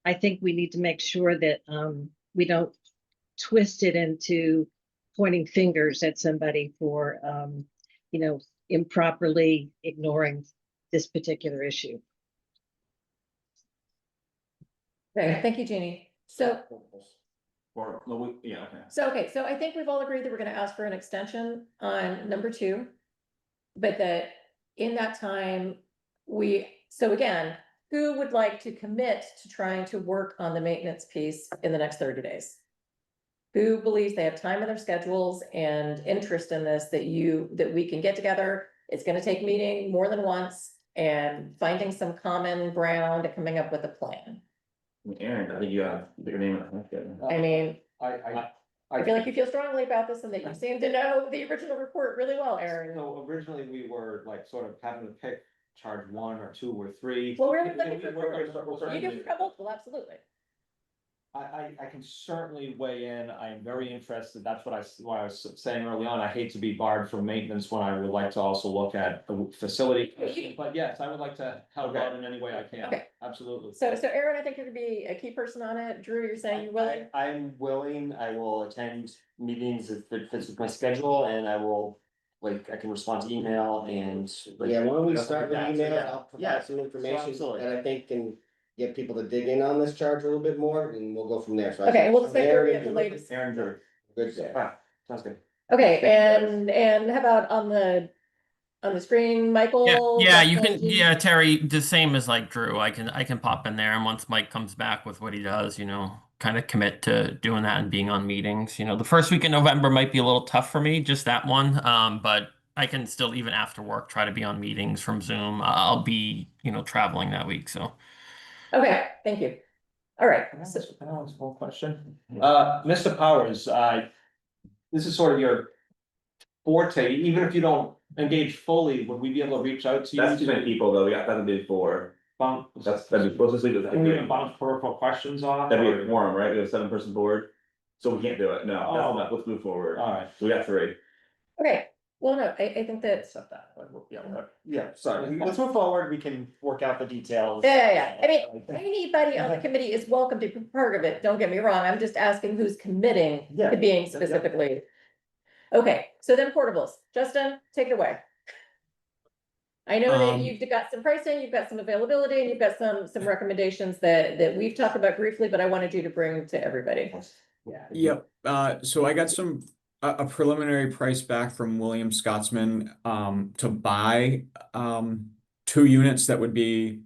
I think we need to make sure that we don't twist it into pointing fingers at somebody for, improperly ignoring this particular issue. okay, thank you, Jeannie. So, Yeah, okay. so I think we've all agreed that we're gonna ask for an extension on number 2. But that in that time, so again, who would like to commit to trying to work on the maintenance piece in the next 30 days? Who believes they have time in their schedules and interest in this, that we can get together? It's gonna take meeting more than once and finding some common ground and coming up with a plan. Aaron, I think you have your name. I mean, I I feel like you feel strongly about this and that you seem to know the original report really well, Aaron. So originally we were like sort of having to pick, charge 1 or 2 or 3. Well, we're And looking for we're- approval. we're- You can have multiple, absolutely. I can certainly weigh in. I am very interested. That's what I was saying early on. I hate to be barred from maintenance when I would like to also look at the facility. But yes, I would like to help out in any way I can. Okay. Absolutely. So Aaron, I think you're gonna be a key person on it. Drew, you're saying you're willing? I'm willing, I will attend meetings if it fits with my schedule, and I will, like, I can respond to email and. like, Yeah, why don't we stuff start like with that. So, email, yeah. I'll Yeah, provide some information absolutely. that I think can get people to dig in on this charge a little bit more, and we'll go from there, so. Okay, we'll expect Aaron, the latest. Aaron, Drew. Good stuff. Ah, sounds good. Okay, and how about on the screen, Michael? Yeah, you Justin, can, Jean? yeah, Terry, the same as like Drew. I can pop in there, and once Mike comes back with what he does, kind of commit to doing that and being on meetings. The first week in November might be a little tough for me, just that one. But I can still, even after work, try to be on meetings from Zoom. I'll be, traveling that week, so. Okay, thank you. All right, Can I so- ask one question? Mr. Powers, this is sort of your forte, even if you don't engage fully, would we be able to reach out to you? That's too many people though, we got that to do 4. Bounce, That'd be closest league. can we even bounce peripheral questions off? That'd be a or- quorum, right? We have a 7-person board, so we can't do it. No, that's Oh. enough. Let's move forward. All right. So we got 3. okay, well, no, I think that, Accept that, but Yeah, sorry, let's move forward, we can work out the details. yeah. I mean, anybody on the committee is welcome to be part of it, don't get me wrong, I'm just asking who's committing Yeah. to being specifically. Okay, so then portables, Justin, take it away. I know that you've got some pricing, you've got some availability, and you've got some recommendations that we've talked about briefly, but I wanted you to bring to everybody. Yep, so I got a preliminary price back from William Scotsman, to buy, 2 units that would be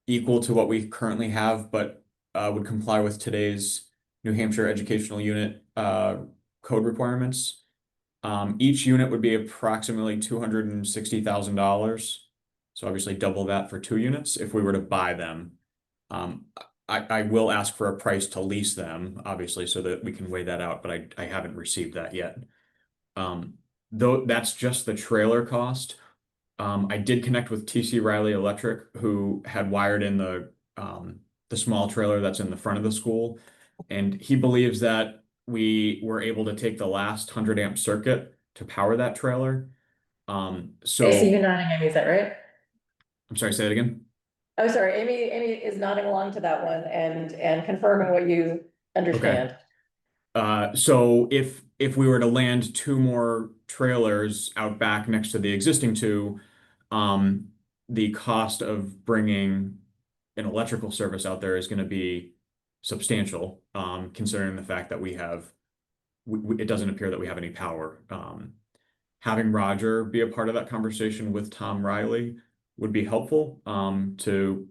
equal to what we currently have, but, would comply with today's New Hampshire educational unit, code requirements. Each unit would be approximately $260,000. So obviously double that for 2 units if we were to buy them. I will ask for a price to lease them, obviously, so that we can weigh that out, but I haven't received that yet. Though that's just the trailer cost. I did connect with TC Riley Electric, who had wired in the small trailer that's in the front of the school. And he believes that we were able to take the last 100-amp circuit to power that trailer. So I see you nodding, Amy, is that right? I'm sorry, say that again. Oh, sorry, Amy is nodding along to that one and confirming what you understand. So if we were to land 2 more trailers out back next to the existing 2, the cost of bringing an electrical service out there is going to be substantial, considering the fact that it doesn't appear that we have any power. Having Roger be a part of that conversation with Tom Riley would be helpful, to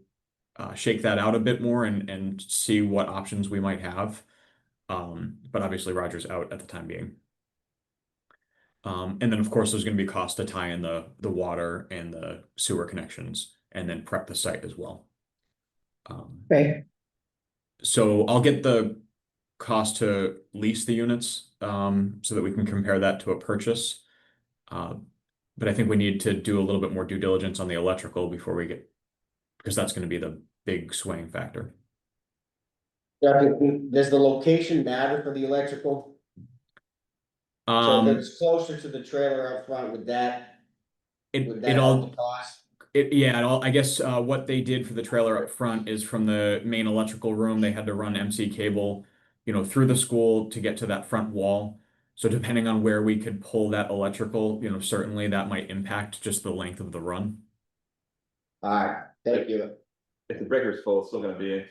shake that out a bit more and see what options we might have. But obviously Roger's out at the time being. And then of course there's going to be cost to tie in the water and the sewer connections and then prep the site as well. Right. So I'll get the cost to lease the units, so that we can compare that to a purchase. But I think we need to do a little bit more due diligence on the electrical before because that's going to be the big swing factor. Does the location matter for the electrical? So if it's closer to the trailer up front, would that help the cost? I guess what they did for the trailer up front is from the main electrical room, they had to run MC cable, through the school to get to that front wall. So depending on where we could pull that electrical, certainly that might impact just the length of the run. Alright, thank you. If the breaker's full, it's still gonna be,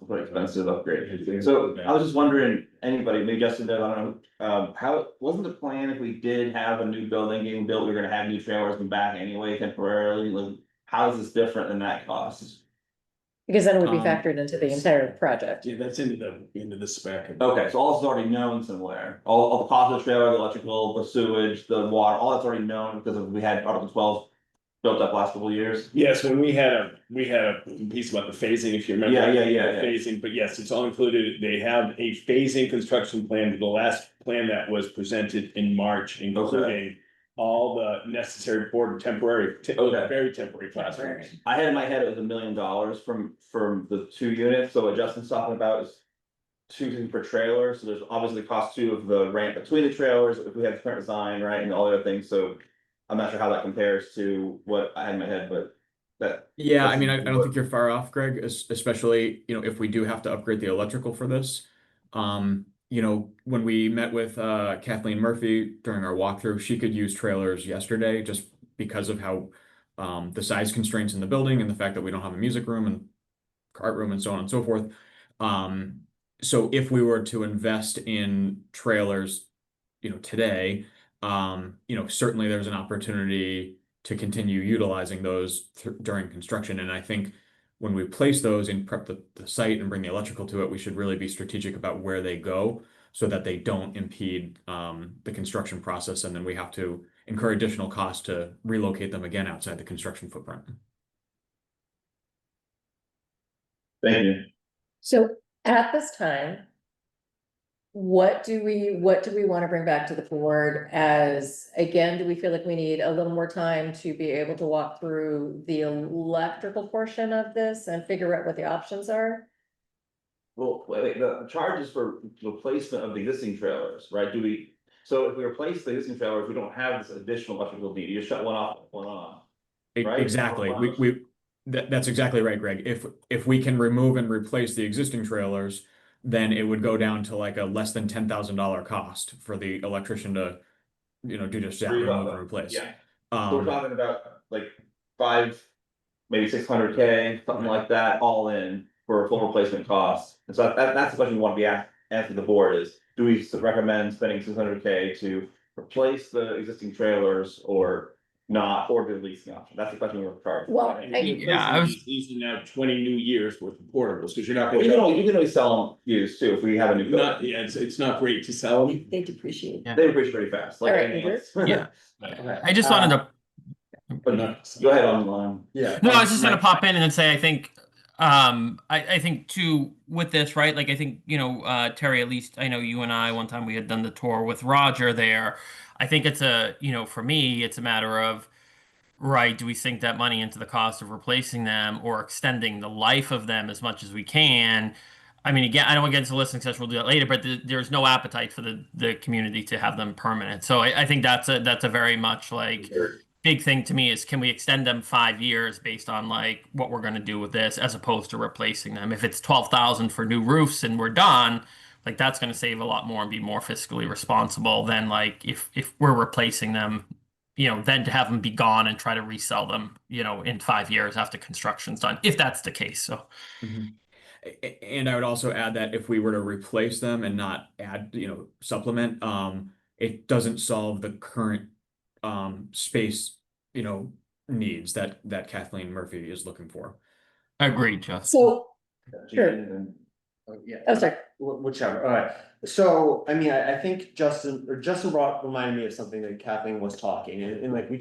quite expensive upgrade. So I was just wondering, anybody, maybe Justin did, I don't know, how, wasn't the plan if we did have a new building getting built, we're gonna have new trailers in the back anyway temporarily, like, how is this different than that cost? Because then it would be Um, factored into the entire project. Yeah, that's into the spec. Okay, so all this is already known somewhere, all the cost of the trailer, the electrical, the sewage, the water, all that's already known because we had Article 12 built up last couple of years. Yes, when we had a piece about the phasing, if you remember. Yeah. The phasing, but yes, it's all included. They have a phasing construction plan, the last plan that was presented in March, including all the necessary board temporary, Okay. very temporary classrooms. I had in my head it was $1 million from the 2 units, so what Justin's talking about is choosing for trailers, so there's obviously the cost too of the ramp between the trailers, if we have current design, right, and all the other things, so. I'm not sure how that compares to what I had in my head, but that. Yeah, I mean, I don't think you're far off, Greg, especially, if we do have to upgrade the electrical for this. When we met with Kathleen Murphy during our walkthrough, she could use trailers yesterday just because of how the size constraints in the building and the fact that we don't have a music room and art room and so on and so forth. So if we were to invest in trailers, today, certainly there's an opportunity to continue utilizing those during construction. And I think when we place those and prep the site and bring the electrical to it, we should really be strategic about where they go so that they don't impede the construction process. And then we have to incur additional costs to relocate them again outside the construction footprint. Thank you. So at this time, what do we want to bring back to the board as, again, do we feel like we need a little more time to be able to walk through the electrical portion of this and figure out what the options are? Well, wait, the charge is for replacement of the existing trailers, right? So if we replace the existing trailers, we don't have this additional electrical need, you just shut one off, one on. Right? Exactly. That's exactly right, Greg. If we can remove and replace the existing trailers, then it would go down to like a less than $10,000 cost for the electrician to, do just that, remove and replace. Yeah. So we're talking about like 5, maybe 600K, something like that, all in for a full replacement cost. And so that's the question we want to be asking the board is, do we recommend spending 600K to replace the existing trailers or not, or the leasing option? That's the question we're charging. Well, These are now 20 new years worth of portables, because you're not. You can always sell them used too, if we have a new. It's not great to sell them. They depreciate. Yeah. They depreciate pretty fast, like All right, anything else. Yeah. Okay. I just wanted to. But go ahead online. Yeah. No, I was just gonna pop in and say I think I think too with this, right? Like I think, Terry, at least I know you and I one time we had done the tour with Roger there. I think it's for me, it's a matter of, right, do we sink that money into the cost of replacing them or extending the life of them as much as we can? I mean, again, I don't want to get into listening session, we'll do that later, but there's no appetite for the community to have them permanent. So I think that's a very much like big thing to me is, can we extend them 5 years based on like what we're going to do with this as opposed to replacing them? If it's 12,000 for new roofs and we're done, like that's going to save a lot more and be more fiscally responsible than like if we're replacing them, then to have them be gone and try to resell them, in 5 years after construction's done, if that's the case. So. Mm-hmm. And I would also add that if we were to replace them and not add, supplement, it doesn't solve the current space, needs that Kathleen Murphy is looking for. Agreed, Jeff. So, sure. Yeah. Oh, sorry. Whichever. All right. So, I mean, I think Justin reminded me of something that Kathleen was talking, and like when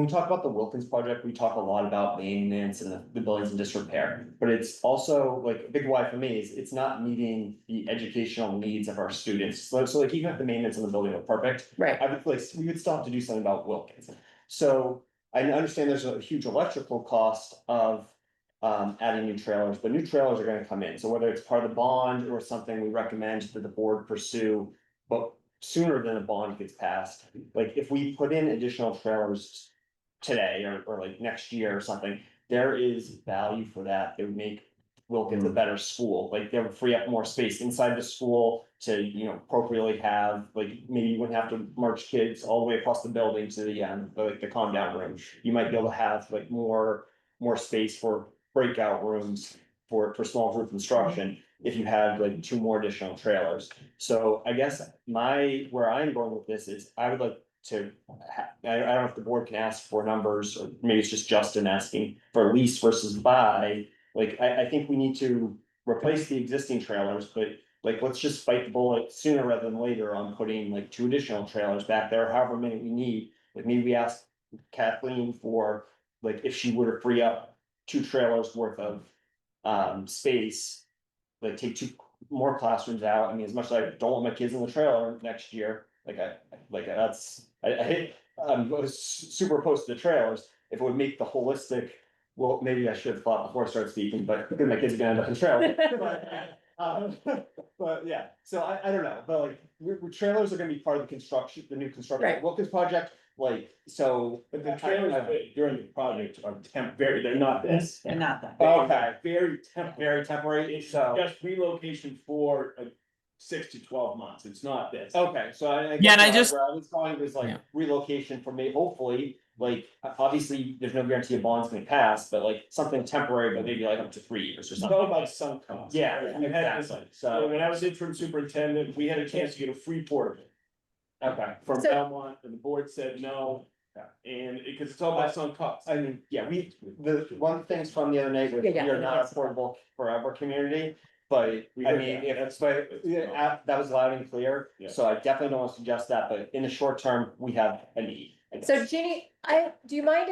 we talk about the Wilkins project, we talk a lot about maintenance and the buildings in disrepair. But it's also like a big why for me is it's not meeting the educational needs of our students. So like even if the maintenance in the building are perfect, Right. I would like we would still have to do something about Wilkins. So I understand there's a huge electrical cost of adding new trailers, but new trailers are going to come in. So whether it's part of the bond or something we recommend that the board pursue, but sooner than a bond gets passed, like if we put in additional trailers today or like next year or something, there is value for that. It would make Wilkins a better school. Like they would free up more space inside the school to, appropriately have, like maybe you wouldn't have to march kids all the way across the building to the calm down room. You might be able to have like more space for breakout rooms for small group construction if you have like 2 more additional trailers. So I guess where I'm going with this is I would like to I don't know if the board can ask for numbers, or maybe it's just Justin asking for lease versus buy. Like I think we need to replace the existing trailers, but like let's just fight the bullet sooner rather than later on putting like 2 additional trailers back there, however many we need. Like maybe we ask Kathleen for like, if she were to free up 2 trailers worth of space. Like take 2 more classrooms out, I mean, as much as I don't want my kids in the trailer next year, I hate, was super opposed to the trailers. If it would make the holistic, well, maybe I should have thought before I started speaking, but because my kids are gonna end up in the trailer. But yeah, so I don't know, but like, trailers are gonna be part of the construction, the new construction, Right. Wilkins project, like, so. But the trailers during the project are temporary, they're not this. They're not that. Okay, Very temporary. very temporary, It's so, just relocation for 6 to 12 months, it's not this. okay, so I Yeah, guess and I where just- where I was going was like Yeah. relocation for me, hopefully, like, obviously, there's no guarantee a bond's gonna pass, but like, something temporary, but maybe like up to 3 years or It's something. all about sunk costs. Yeah, You had this, exactly, so so, when I was interim superintendent, we had a chance to get a free portable okay. from So- Belmont, and the board said no. And because it's all about sunk costs. I mean, yeah, one of the things from the other night was, we Yeah, yeah. are not a affordable forever community. But We I heard mean, that. if, but, yeah, that was loud and clear, Yeah. so I definitely don't want to suggest that, but in the short term, we have a need. I So guess. Jeannie, do you mind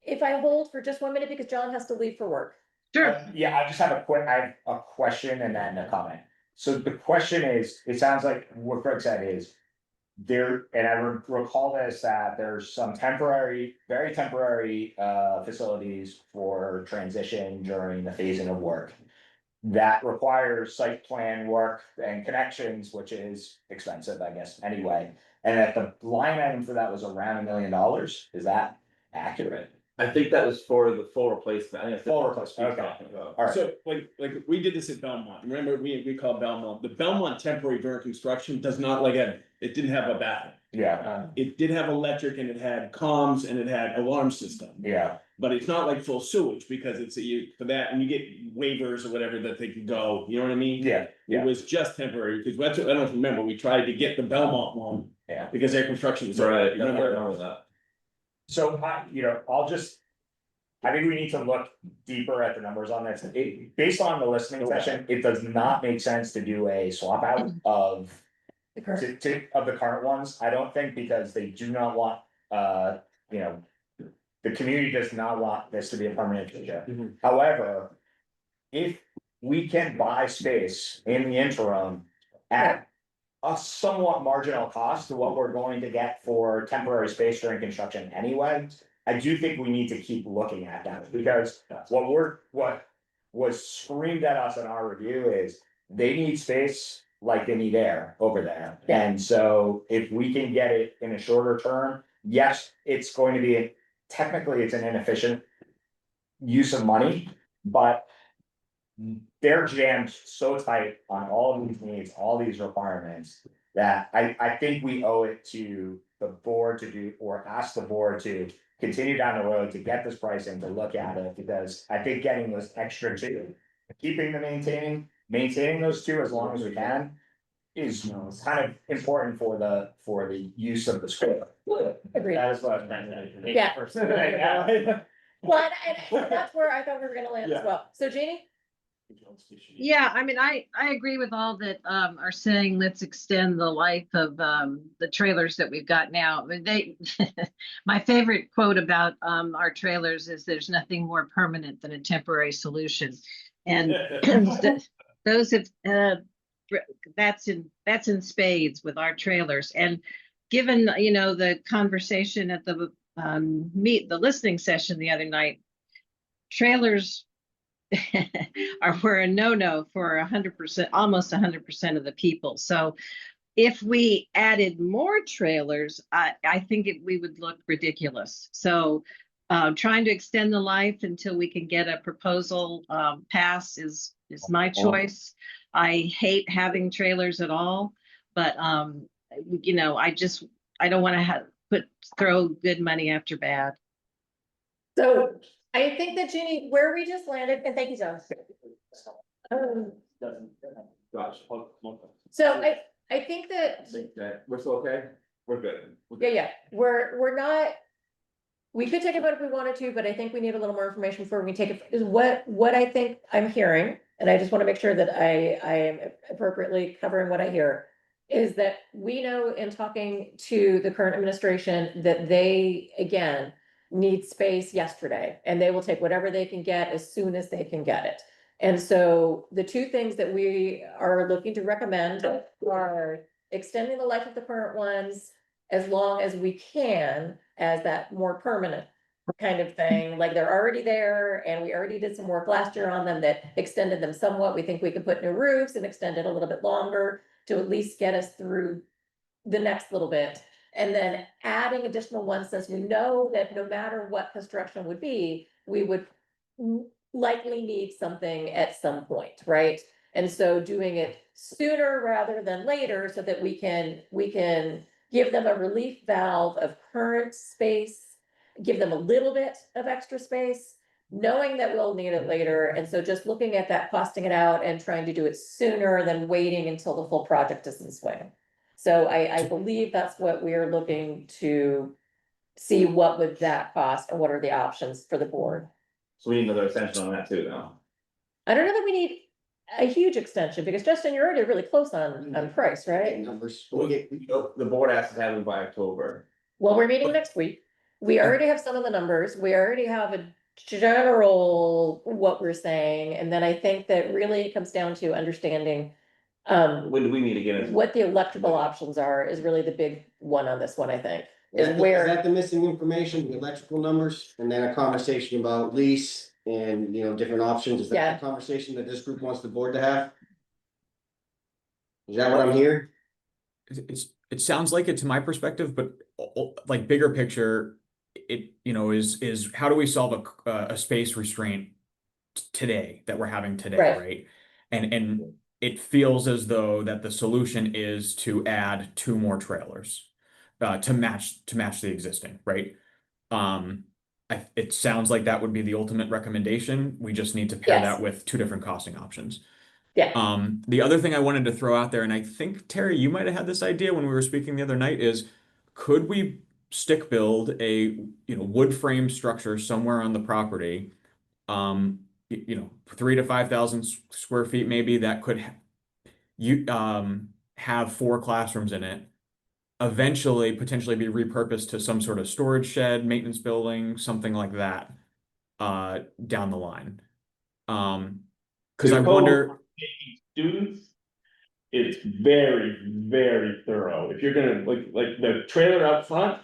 if I hold for just 1 minute because John has to leave for work? Sure. Yeah, I just have I have a question and then a comment. So the question is, it sounds like what Greg said is. There, and I recall this, that there's some temporary, very temporary facilities for transition during the phasing of work. That requires site plan work and connections, which is expensive, I guess, anyway. And that the line item for that was around $1 million, is that accurate? I think that was for the full replacement. I think that's the Full replacement he's okay. talking about. All right, So like we did this at Belmont, remember, we called Belmont, the Belmont temporary during construction does not it didn't have a bathroom. yeah, It did have electric and it had comms and it had alarm system. yeah, But it's not like full sewage because it's for that, and you get waivers or whatever that they can go, you know what I mean? yeah, It yeah, was just temporary, because that's what, I don't remember, we tried to get the Belmont one. Yeah. Because their construction was. Right, I Remember? remember that. so I think we need to look deeper at the numbers on this. Based on the listening session, it does not make sense to do a swap out of The current- of the current ones. I don't think, because they do not want, you know. The community does not want this to be a permanent feature. Mhm. However. If we can buy space in the interim at. A somewhat marginal cost to what we're going to get for temporary space during construction anyway. I do think we need to keep looking at that, because what was screamed at us in our review is. They need space like they need air over there. Yeah. And so if we can get it in a shorter term, yes, it's going to be, technically, it's an inefficient. Use of money, but. They're jammed so tight on all of these needs, all these requirements. That I think we owe it to the board to do, or ask the board to continue down the road to get this pricing, to look at it. Because I think getting those extra two, keeping the maintaining those two as long as we can. Is kind of important for the use of the square. Agreed. That is what I'm trying to. Yeah. Yeah. Well, and that's where I thought we were gonna land as Yeah. well. So Jeannie? Yeah, I mean, I agree with all that are saying, let's extend the life of the trailers that we've got now. I mean, my favorite quote about our trailers is there's nothing more permanent than a temporary solution. And those have that's in spades with our trailers. And given, the conversation at the listening session the other night, trailers were a no-no for 100%, almost 100% of the people. So if we added more trailers, I think we would look ridiculous. So trying to extend the life until we can get a proposal passed is my choice. I hate having trailers at all, but I don't want to throw good money after bad. So I think that Jeannie, where we just landed, and thank you, John. Gosh. So I think that, We're still okay? We're good. yeah, we're not. We could take a vote if we wanted to, but I think we need a little more information before we take it. Is what I think I'm hearing, and I just want to make sure that I am appropriately covering what I hear. Is that we know in talking to the current administration that they, again, need space yesterday, and they will take whatever they can get as soon as they can get it. And so the two things that we are looking to recommend are extending the life of the current ones as long as we can, as that more permanent kind of thing, like they're already there, and we already did some work last year on them that extended them somewhat. We think we can put new roofs and extend it a little bit longer to at least get us through the next little bit. And then adding additional ones, since we know that no matter what construction would be, we would likely need something at some point, right? And so doing it sooner rather than later so that we can give them a relief valve of current space, give them a little bit of extra space, knowing that we'll need it later. And so just looking at that, costing it out and trying to do it sooner than waiting until the full project is in swing. So I believe that's what we're looking to see, what would that cost and what are the options for the board. So we need another extension on that too now. I don't know that we need a huge extension, because Justin, you're already really close on price, right? Numbers. The board asked to have it by October. Well, we're meeting next week. We already have some of the numbers. We already have a general what we're saying. And then I think that really it comes down to understanding When do we meet again? what the electrical options are is really the big one on this one, I think. Is Is where- that the missing information, the electrical numbers, and then a conversation about lease and, different options? Is Yeah. that the conversation that this group wants the board to have? Is that what I'm hearing? It sounds like it to my perspective, but like bigger picture, it, is how do we solve a space restraint today that we're having today, Right. right? And it feels as though that the solution is to add 2 more trailers, to match the existing, right? It sounds like that would be the ultimate recommendation. We just need to pair Yes. that with 2 different costing options. Yeah. The other thing I wanted to throw out there, and I think Terry, you might have had this idea when we were speaking the other night, is could we stick build a, wood frame structure somewhere on the property? 3 to 5,000 square feet, maybe, that could have 4 classrooms in it. Eventually, potentially be repurposed to some sort of storage shed, maintenance building, something like that, down the line. Because I wonder. Students, it's very, very thorough. If you're gonna, like the trailer up front,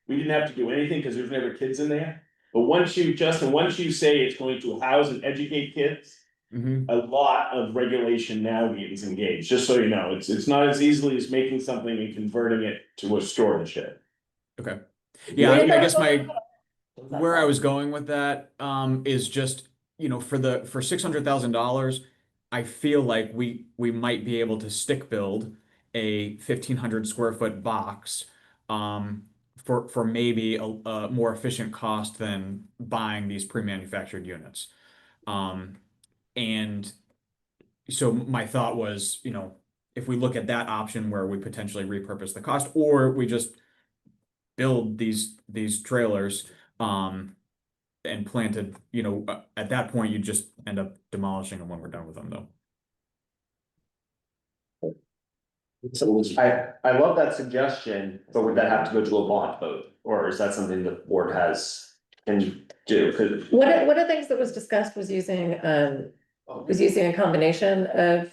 we didn't have to do anything because there's never kids in there. But once you say it's going to house and educate kids, a lot of regulation now gets engaged, just so you know. It's not as easily as making something and converting it to a storage shed. Okay. Yeah, I guess where I was going with that is just, for $600,000, I feel like we might be able to stick build a 1,500 square foot box for maybe a more efficient cost than buying these pre-manufactured units. And so my thought was, if we look at that option where we potentially repurpose the cost, or we just build these trailers and planted, at that point, you just end up demolishing them when we're done with them, though. I love that suggestion, but would that have to go to a bond vote, or is that something the board can do? 'Cause One of the things that was discussed was using a combination of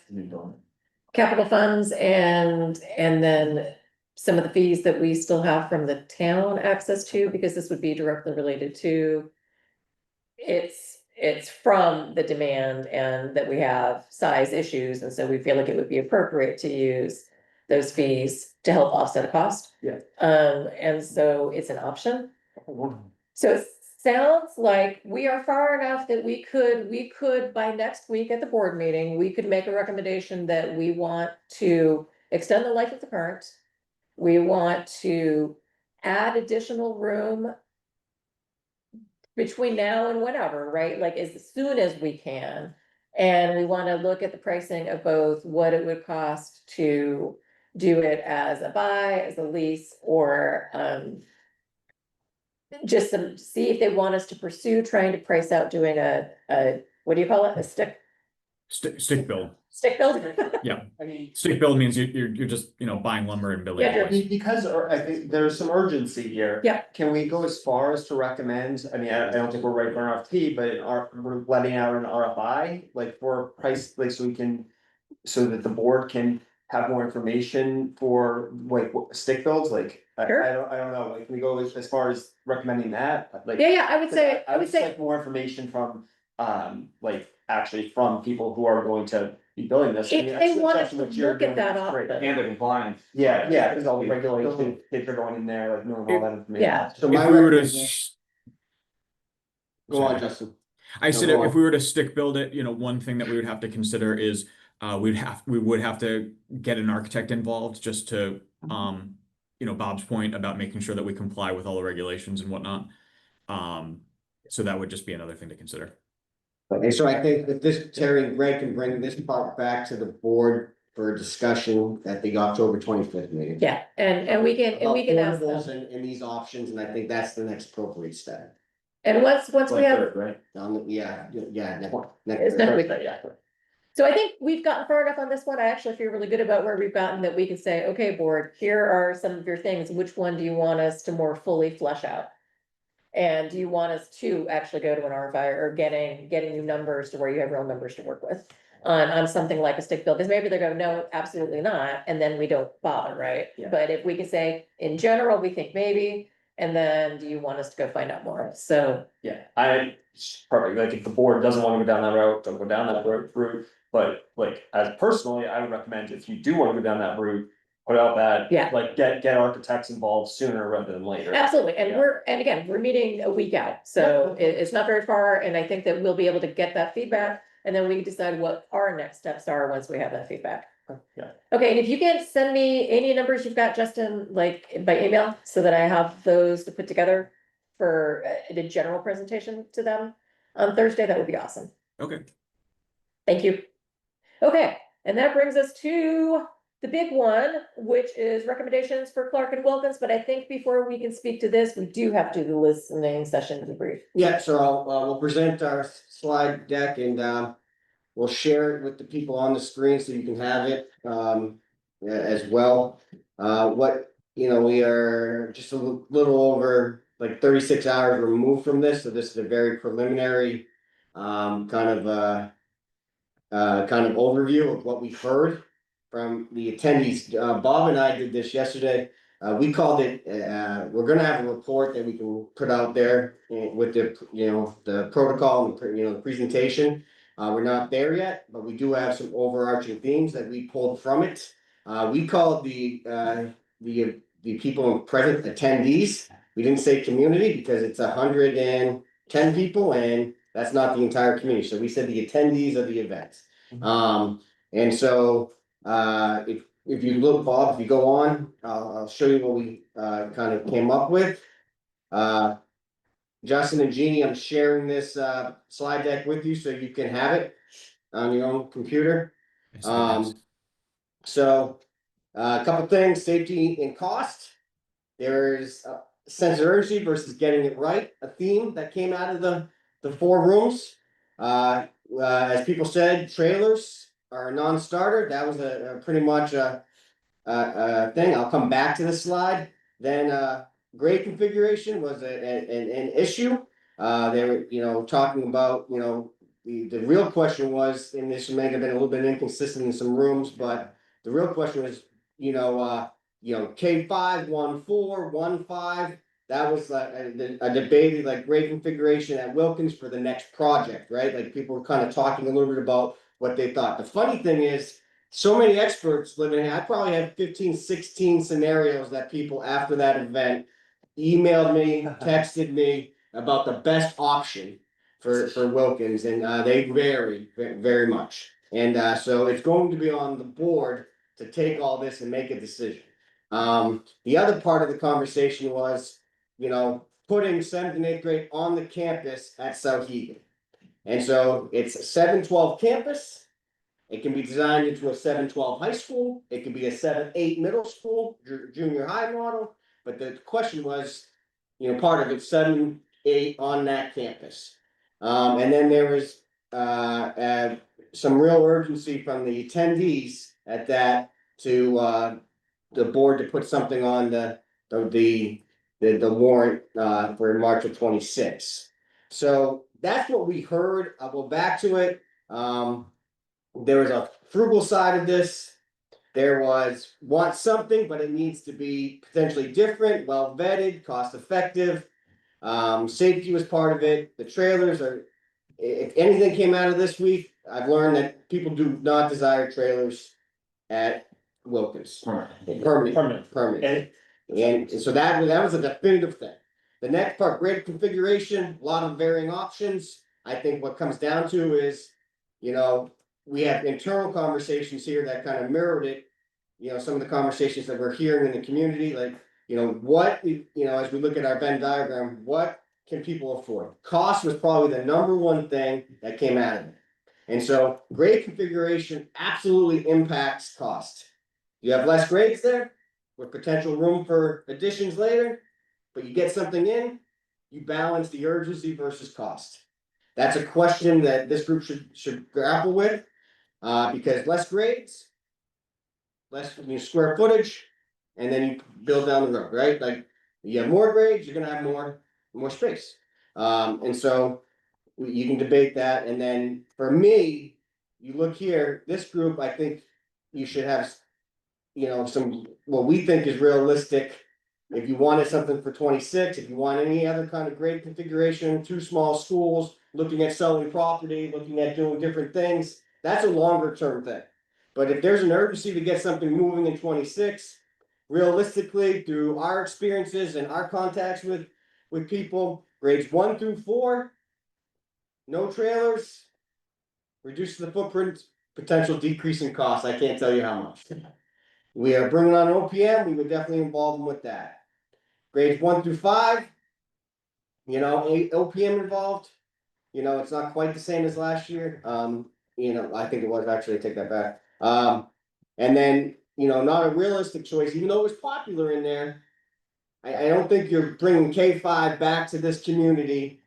capital funds and then some of the fees that we still have from the town access to, because this would be directly related to. It's from the demand and that we have size issues, and so we feel like it would be appropriate to use those fees to help offset a cost. Yeah. And so it's an option. So it sounds like we are far enough that we could by next week at the board meeting, we could make a recommendation that we want to extend the life of the current. We want to add additional room between now and whenever, right? Like as soon as we can. And we want to look at the pricing of both what it would cost to do it as a buy, as a lease, or just see if they want us to pursue trying to price out doing a what do you call it? A stick Stick build. Stick build? I mean, Stick build means you're just, buying lumber and building. Yeah, a Drew. place. because I think there's some urgency here. Yeah. Can we go as far as to recommend, I mean, I don't think we're ready for an RFP, but we're letting out an RFI, like for price, like so we can. So that the board can have more information for like stick builds, like, Sure. I don't know, like, can we go as far as recommending that, like. Yeah, I would say, I would just like more information from, like, actually from people who are going to be building this. I mean, if they that's wanted something to that you're look at doing that is great. option. And the compliance. Yeah, because all the regulations, kids are going in there, like, knowing all that information. Yeah. So If my we were to, recommendation, go on, Justin. I said go if on. we were to stick build it, one thing that we would have to consider is we would have to get an architect involved just to Bob's point about making sure that we comply with all the regulations and whatnot. So that would just be another thing to consider. Okay, so I think that this, Terry and Greg can bring this part back to the board for discussion at the October 25th meeting. Yeah, and we can ask About them. portables and these options, and I think that's the next appropriate step. And once we have, Right? Yeah, next it's next week, yeah. So I think we've gotten far enough on this one. I actually feel really good about where we've gotten, that we can say, okay, board, here are some of your things. Which one do you want us to more fully flesh out? And do you want us to actually go to an RFI or getting you numbers to where you have real numbers to work with? On something like a stick build, because maybe they're going, no, absolutely not, and then we don't bother, right? Yeah. But if we can say, in general, we think maybe, and then do you want us to go find out more? So, Yeah, perfect, like, if the board doesn't wanna go down that route, don't go down that route, but like, as personally, I would recommend if you do wanna go down that route. Put out that, Yeah. like, get architects involved sooner rather than later. absolutely, and Yeah. again, we're meeting a week out, so it's not very far, and I think that we'll be able to get that feedback. And then we can decide what our next steps are once we have that feedback. Yeah. Okay, and if you can send me any numbers you've got, Justin, like by email, so that I have those to put together for the general presentation to them on Thursday, that would be awesome. Okay. Thank you. Okay, and that brings us to the big one, which is recommendations for Clark and Wilkins. But I think before we can speak to this, we do have to do the listening session debrief. Yeah, so we'll present our slide deck and we'll share it with the people on the screen so you can have it as well. We are just a little over like 36 hours removed from this, so this is a very preliminary kind of overview of what we've heard from the attendees. Bob and I did this yesterday. We called it, we're gonna have a report that we can put out there with the protocol and the presentation. We're not there yet, but we do have some overarching themes that we pulled from it. We called the people present attendees. We didn't say community because it's 110 people and that's not the entire community. So we said the attendees of the event. And so if you look, Bob, if you go on, I'll show you what we kind of came up with. Justin and Jeannie, I'm sharing this slide deck with you so you can have it on your own computer. So a couple things: safety and cost. There's a sense of urgency versus getting it right, a theme that came out of the 4 rooms. As people said, trailers are a non-starter. That was a pretty much a thing. I'll come back to this slide. Then grade configuration was an issue. They were talking about the real question was, and this may have been a little bit inconsistent in some rooms, but the real question was K5, 1-4, 1-5. That was a debate, like grade configuration at Wilkins for the next project, right? Like people were kind of talking a little bit about what they thought. The funny thing is, so many experts living here, I probably have 15, 16 scenarios that people after that event emailed me, texted me about the best option for Wilkins, and they vary very much. And so it's going to be on the board to take all this and make a decision. The other part of the conversation was, putting 7th and 8th grade on the campus at Souhegan. And so it's a 7-12 campus. It can be designed into a 7-12 high school. It can be a 7-8 middle school, junior high model. But the question was, part of it 7-8 on that campus. And then there was some real urgency from the attendees at that to the board to put something on the warrant for March of 26. So that's what we heard. I'll go back to it. There was a frugal side of this. There was want something, but it needs to be potentially different, well vetted, cost effective. Safety was part of it. The trailers are, if anything came out of this week, I've learned that people do not desire trailers at Wilkins. Permanent. And so that was a definitive thing. The next part, greater configuration, a lot of varying options. I think what comes down to is, you know, we have internal conversations here that kind of mirrored it. You know, some of the conversations that we're hearing in the community, like, you know, what, you know, as we look at our Venn diagram, what can people afford? Cost was probably the number one thing that came out of it. And so grade configuration absolutely impacts cost. You have less grades there with potential room for additions later, but you get something in, you balance the urgency versus cost. That's a question that this group should grapple with, because less grades, less square footage, and then you build down the road, right? Like you have more grades, you're gonna have more space. And so you can debate that. And then for me, you look here, this group, I think you should have, you know, some, what we think is realistic. If you wanted something for 26, if you want any other kind of grade configuration, 2 small schools, looking at selling property, looking at doing different things, that's a longer term thing. But if there's an urgency to get something moving in 26, realistically, through our experiences and our contacts with people, grades 1 through 4, no trailers, reduce the footprint, potential decrease in cost. I can't tell you how much. We are bringing on OPM, we would definitely involve them with that. Grades 1 through 5, you know, OPM involved. You know, it's not quite the same as last year. You know, I think it was actually, I take that back. And then, you know, not a realistic choice, even though it was popular in there. I don't think you're bringing K5 back to this community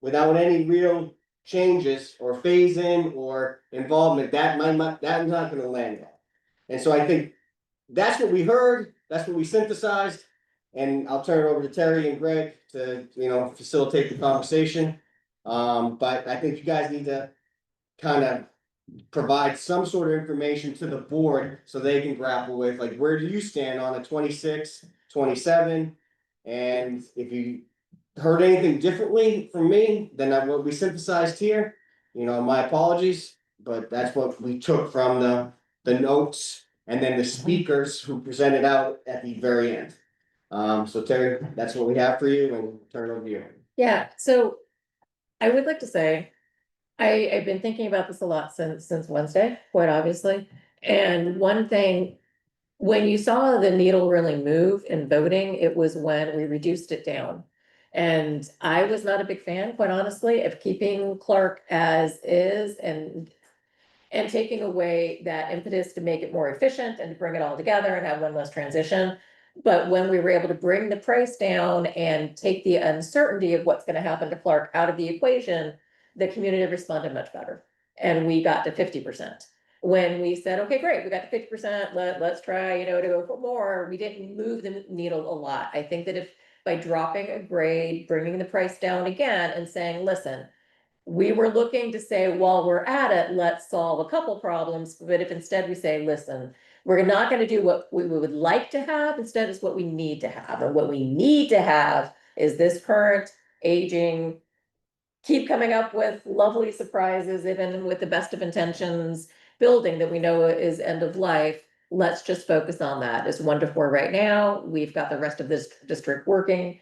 without any real changes or phase in or involvement. That's not going to land well. And so I think that's what we heard. That's what we synthesized. And I'll turn it over to Terry and Greg to, you know, facilitate the conversation. But I think you guys need to kind of provide some sort of information to the board so they can grapple with, like, where do you stand on a 26, 27? And if you heard anything differently from me than what we synthesized here, you know, my apologies, but that's what we took from the notes and then the speakers who presented out at the very end. So Terry, that's what we have for you, and turn it over to you. Yeah, so I would like to say, I've been thinking about this a lot since Wednesday, quite obviously. And one thing, when you saw the needle really move in voting, it was when we reduced it down. And I was not a big fan, quite honestly, of keeping Clark as is and taking away that impetus to make it more efficient and to bring it all together and have one less transition. But when we were able to bring the price down and take the uncertainty of what's gonna happen to Clark out of the equation, the community responded much better. And we got to 50%. When we said, okay, great, we got to 50%, let's try, you know, to go for more, we didn't move the needle a lot. I think that if by dropping a grade, bringing the price down again and saying, listen, we were looking to say, while we're at it, let's solve a couple problems, but if instead we say, listen, we're not gonna do what we would like to have, instead it's what we need to have, and what we need to have is this current aging, keep coming up with lovely surprises, even with the best of intentions, building that we know is end of life. Let's just focus on that. It's 1 to 4 right now. We've got the rest of this district working.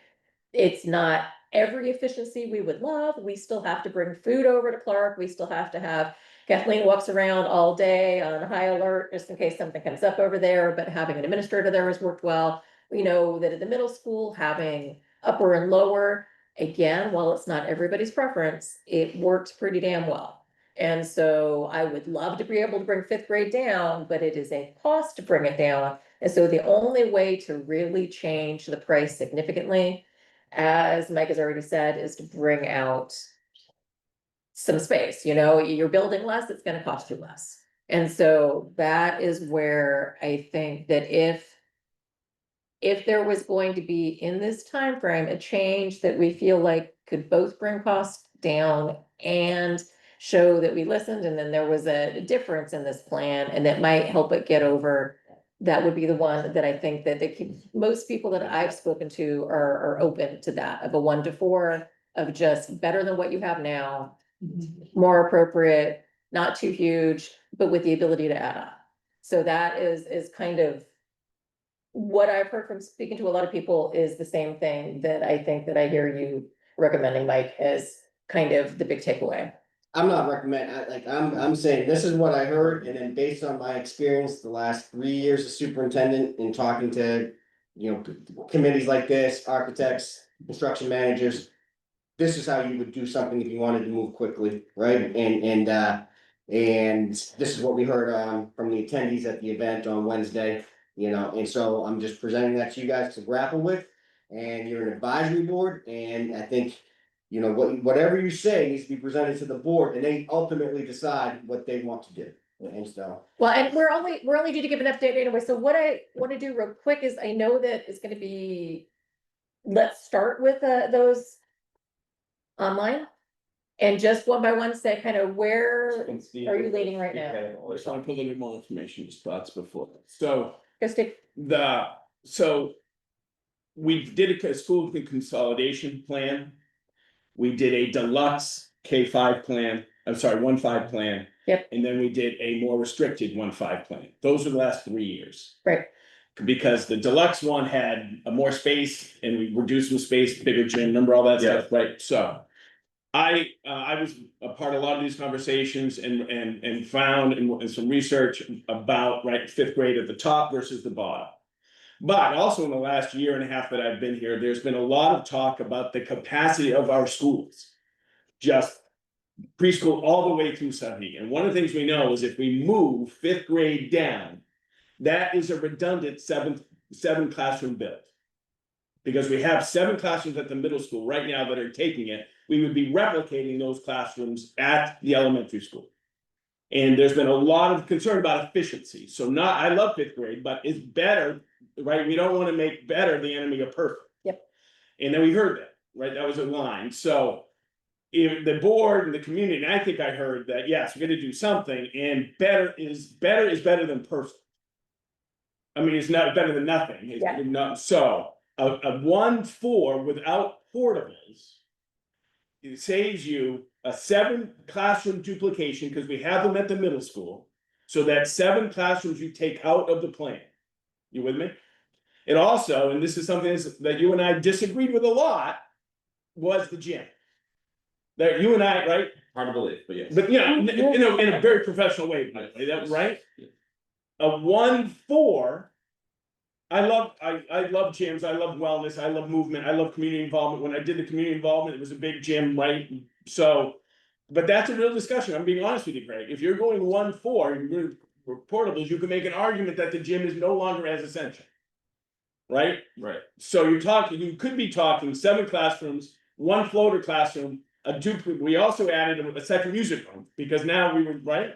It's not every efficiency we would love. We still have to bring food over to Clark. We still have to have, Kathleen walks around all day on high alert, just in case something comes up over there, but having an administrator there has worked well. We know that at the middle school, having upper and lower, again, while it's not everybody's preference, it works pretty damn well. And so I would love to be able to bring 5th grade down, but it is a cost to bring it down. And so the only way to really change the price significantly, as Mike has already said, is to bring out some space, you know, you're building less, it's gonna cost you less. And so that is where I think that if there was going to be in this time frame a change that we feel like could both bring costs down and show that we listened, and then there was a difference in this plan, and that might help it get over, that would be the one that I think that most people that I've spoken to are open to that, of a 1 to 4, of just better than what you have now, more appropriate, not too huge, but with the ability to add up. So that is kind of what I've heard from speaking to a lot of people, is the same thing that I think that I hear you recommending, Mike, as kind of the big takeaway. I'm not I'm saying this is what I heard, and then based on my experience the last 3 years as superintendent and talking to, you know, committees like this, architects, construction managers. This is how you would do something if you wanted to move quickly, right? And this is what we heard from the attendees at the event on Wednesday, you know, and so I'm just presenting that to you guys to grapple with. And you're an advisory board, and I think, you know, whatever you say needs to be presented to the board, and they ultimately decide what they want to do. And so, Well, and we're only due to give an update anyway, so what I want to do real quick is, I know that it's gonna be, let's start with those online. And just one by one say kind of where are you leaning right now? I just want to put a little bit more information, just thoughts before. So Just take, so we did a school consolidation plan. We did a deluxe K5 plan, I'm sorry, 1-5 plan. Yep. And then we did a more restricted 1-5 plan. Those were the last 3 years. right, Because the deluxe one had a more space and we reduced some space, bigger gym, remember all that stuff, right? So I was a part of a lot of these conversations and found in some research about, right, 5th grade at the top versus the bottom. But also in the last year and a half that I've been here, there's been a lot of talk about the capacity of our schools. Just preschool all the way through 70. And one of the things we know is if we move 5th grade down, that is a redundant seven classroom build. Because we have 7 classrooms at the middle school right now that are taking it, we would be replicating those classrooms at the elementary school. And there's been a lot of concern about efficiency. So I love 5th grade, but it's better, right? We don't want to make better the enemy of perfect. Yep. And then we heard that, right? That was a line. So if the board and the community, and I think I heard that, yes, we're going to do something, and better is better than perfect. I mean, it's not better than nothing. It's Yeah. not, so a 1-4 without portables, it saves you a 7 classroom duplication, because we have them at the middle school. So that 7 classrooms you take out of the plan. You with me? It also, and this is something that you and I disagreed with a lot, was the gym. That you and I, right? Hard to believe, but yes. But you know, in a very professional way, by the way, that right? A 1-4. I love gyms, I love wellness, I love movement, I love community involvement. When I did the community involvement, it was a big gym, right? So, but that's a real discussion. I'm being honest with you, Greg. If you're going 1-4, you're for portables, you can make an argument that the gym is no longer as essential. Right? Right. So you could be talking 7 classrooms, 1 floater classroom, we also added a second music room, because now we were, right?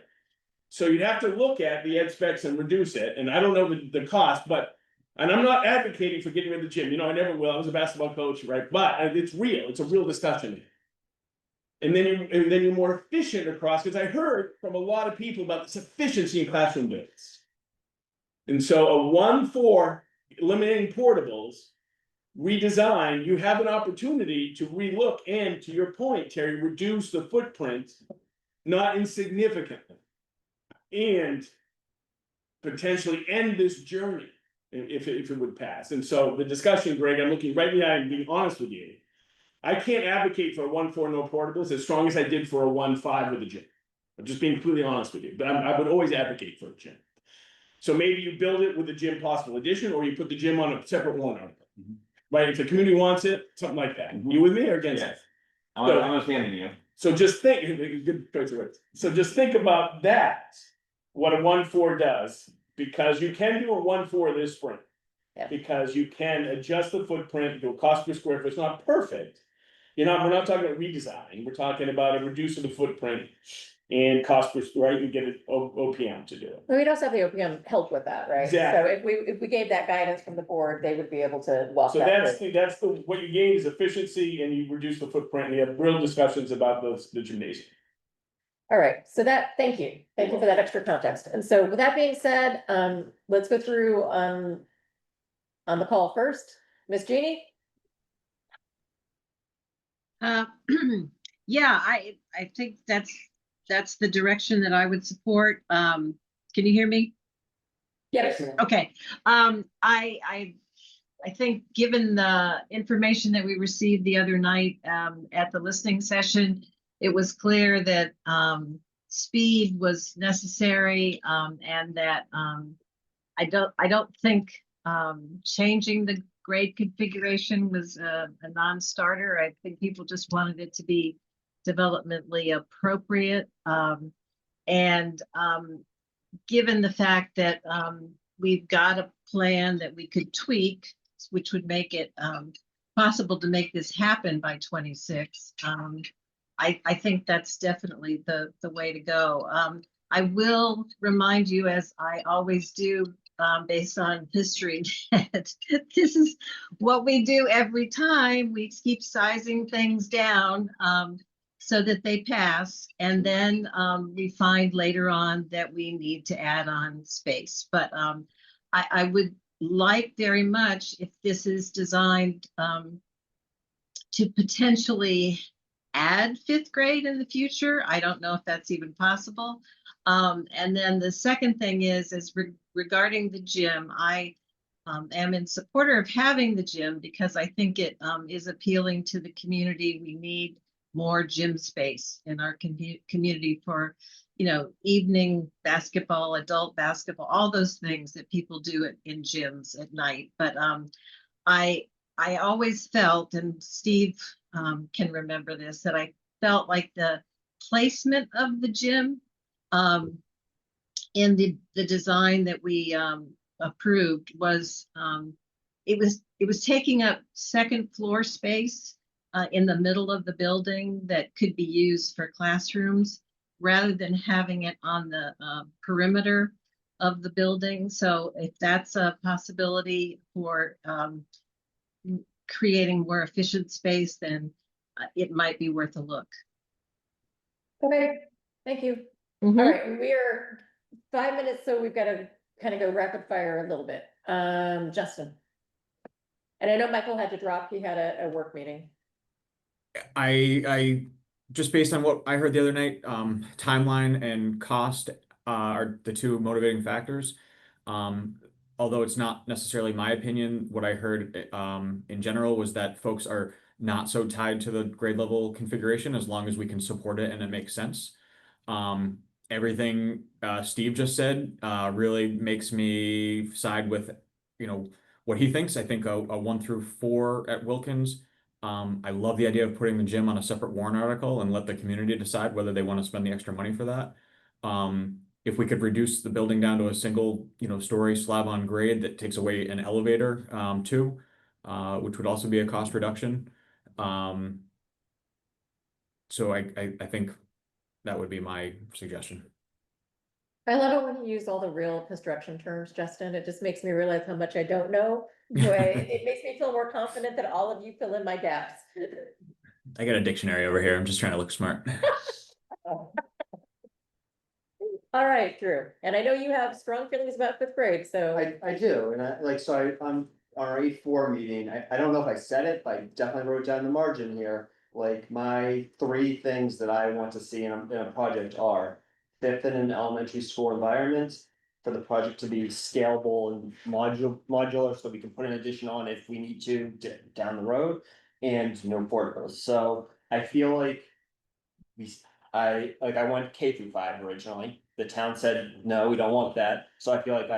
So you'd have to look at the ed specs and reduce it, and I don't know the cost, but, and I'm not advocating for getting rid of the gym, you know, I never will, I was a basketball coach, right? But it's real, it's a real discussion. And then you're more efficient across, because I heard from a lot of people about this efficiency in classroom builds. And so a 1-4, eliminating portables, redesign, you have an opportunity to relook and, to your point, Terry, reduce the footprint, not insignificantly. And potentially end this journey if it would pass. And so the discussion, Greg, I'm looking right in the eye and being honest with you. I can't advocate for a 1-4 no portables as strong as I did for a 1-5 with a gym. I'm just being completely honest with you, but I would always advocate for a gym. So maybe you build it with a gym possible addition, or you put the gym on a separate warrant article. Right, if the community wants it, something like that. You with me or against it? I'm understanding you. So just think, good choice of words. So just think about that, what a 1-4 does, because you can do a 1-4 this spring. Yeah. Because you can adjust the footprint, the cost per square foot, it's not perfect. we're not talking about redesign, we're talking about a reducing the footprint. And cost per, right, you get an OPM to do it. We'd also have the OPM help with that, right? Exactly. So if we gave that guidance from the board, they would be able to walk So that through. that's what you gain is efficiency and you reduce the footprint and you have real discussions about the gymnasium. All right, so thank you for that extra context. And so with that being said, let's go through, on the call first, Miss Jeannie? Yeah, I think that's the direction that I would support. Can you hear me? Yes. Okay, I think given the information that we received the other night, at the listening session, it was clear that, speed was necessary, and that, I don't think, changing the grade configuration was a non-starter. I think people just wanted it to be developmentally appropriate. And given the fact that we've got a plan that we could tweak, which would make it possible to make this happen by 26, I think that's definitely the way to go. I will remind you, as I always do, based on history, that this is what we do every time. We keep sizing things down so that they pass, and then we find later on that we need to add on space. But I would like very much, if this is designed to potentially add 5th grade in the future. I don't know if that's even possible. And then the second thing is regarding the gym. I am in supporter of having the gym because I think it is appealing to the community. We need more gym space in our community for, evening basketball, adult basketball, all those things that people do in gyms at night. But I always felt, and Steve can remember this, that I felt like the placement of the gym in the design that we approved was it was taking up 2nd floor space in the middle of the building that could be used for classrooms rather than having it on the perimeter of the building. So if that's a possibility for creating more efficient space, then it might be worth a look. Okay, thank you. All right, we are 5 minutes, so we've got to kind of go rapid fire a little bit. Justin. And I know Michael had to drop, he had a work meeting. I just based on what I heard the other night, timeline and cost are the two motivating factors. Although it's not necessarily my opinion, what I heard in general was that folks are not so tied to the grade level configuration as long as we can support it and it makes sense. Everything Steve just said really makes me side with, what he thinks. I think a 1 through 4 at Wilkins. I love the idea of putting the gym on a separate warrant article and let the community decide whether they want to spend the extra money for that. If we could reduce the building down to a single, story slab on grade that takes away an elevator too, which would also be a cost reduction. So I think that would be my suggestion. I love it when you use all the real construction terms, Justin. It just makes me realize how much I don't know. It makes me feel more confident that all of you fill in my gaps. I got a dictionary over here. I'm just trying to look smart. All right, Drew. And I know you have strong feelings about 5th grade, so. I do, and I'm on our 8-4 meeting, I don't know if I said it, but I definitely wrote down the margin here. Like my 3 things that I want to see in a project are 5th in an elementary school environment, for the project to be scalable and modular, so we can put an addition on if we need to down the road, and no porticos. So I feel like I went K through 5 originally. The town said, no, we don't want that. So I feel like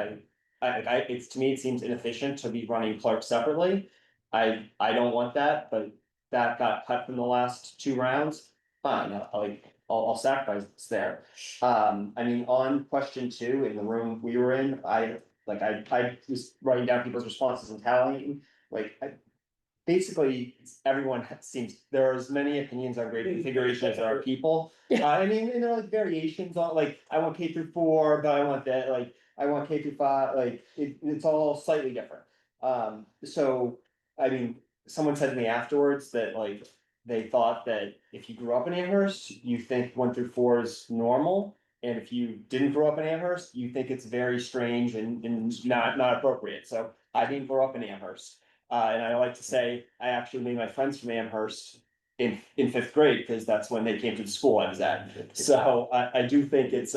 it's, to me, it seems inefficient to be running Clark separately. I don't want that, but that got cut from the last 2 rounds. Fine, I'll sacrifice there. I mean, on question 2 in the room we were in, I was writing down people's responses and tallying, basically, everyone seems, there are as many opinions on grade configuration as there are people. I mean, and there are like variations on, like, I want K-4, but I want that, like, I want K-5, like, it's all slightly different. So, I mean, someone said to me afterwards that like, they thought that if you grew up in Amherst, you think 1 through 4 is normal. And if you didn't grow up in Amherst, you think it's very strange and not appropriate. So I didn't grow up in Amherst. And I like to say, I actually made my friends from Amherst in 5th grade, because that's when they came to the school I was at. So I do think it's,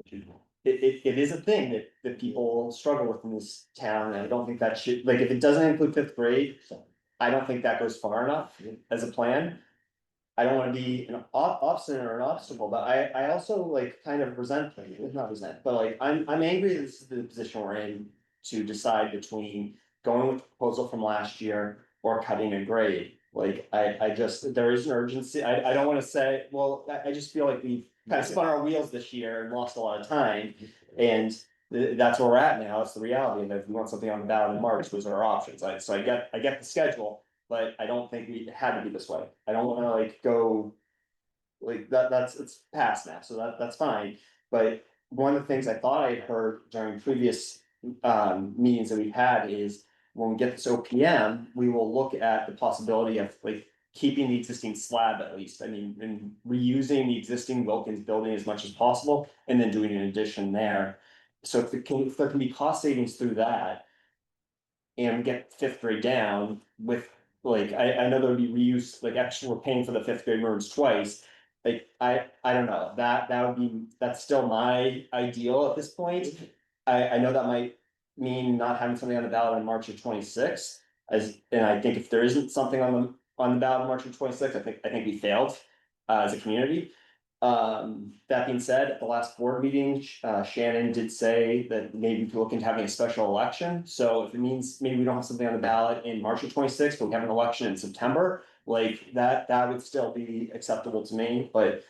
it is a thing that people struggle with in this town, and I don't think that should, like, if it doesn't include 5th grade, I don't think that goes far enough as a plan. I don't wanna be an obstinate or an obstacle, but I also like kind of not resent, but like, I'm angry that this is the position we're in. To decide between going with the proposal from last year or cutting a grade, like, I just, there is an urgency, I don't wanna say, well, I just feel like we've kind of spun our wheels this year and lost a lot of time. And that's where we're at now, it's the reality, and if we want something on the ballot in March, those are our options, so I get the schedule. But I don't think we had to be this way. I don't wanna like go. Like it's past now, so that's fine. But one of the things I thought I had heard during previous meetings that we've had is. When we get this OPM, we will look at the possibility of like keeping the existing slab at least. I mean, and reusing the existing Wilkins building as much as possible, and then doing an addition there. So if there can be cost savings through that. And get 5th grade down with, like, I know there would be reuse, like, extra, we're paying for the 5th grade rooms twice. Like, I don't know, that would be, that's still my ideal at this point. I know that might mean not having something on the ballot in March of 26. And I think if there isn't something on the ballot in March of 26, I think we failed as a community. That being said, at the last board meeting, Shannon did say that maybe we could look into having a special election. So if it means maybe we don't have something on the ballot in March of 26, but we have an election in September, like that would still be acceptable to me, but.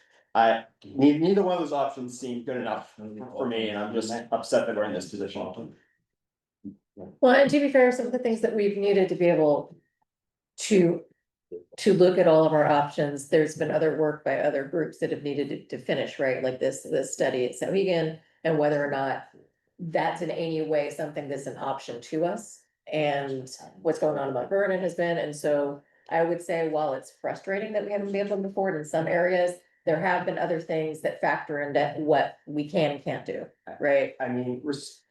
Neither one of those options seem good enough for me, and I'm just upset that we're in this position. Well, and to be fair, some of the things that we've needed to be able to look at all of our options, there's been other work by other groups that have needed to finish, right? Like this study at Sauhegan, and whether or not that's in any way something that's an option to us. And what's going on in Mount Vernon has been, and so I would say, while it's frustrating that we haven't been able to move forward in some areas, there have been other things that factor into what we can and can't do, right? I mean,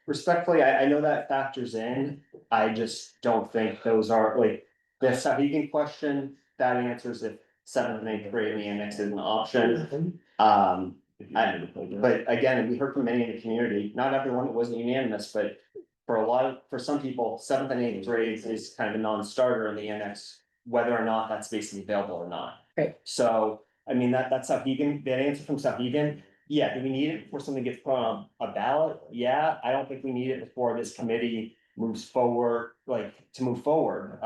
respectfully, I know that factors in, I just don't think those are like. The Sauhegan question, that answers if 7th and 8th grade in the annex is an option. But again, we heard from many in the community, not everyone wasn't unanimous, but. For some people, 7th and 8th grades is kind of a non-starter in the annex, whether or not that space is available or not. Right. So, I mean, that's Sauhegan, that answer from Sauhegan, yeah, do we need it before something gets put on a ballot? Yeah, I don't think we need it before this committee moves forward, like, to move forward.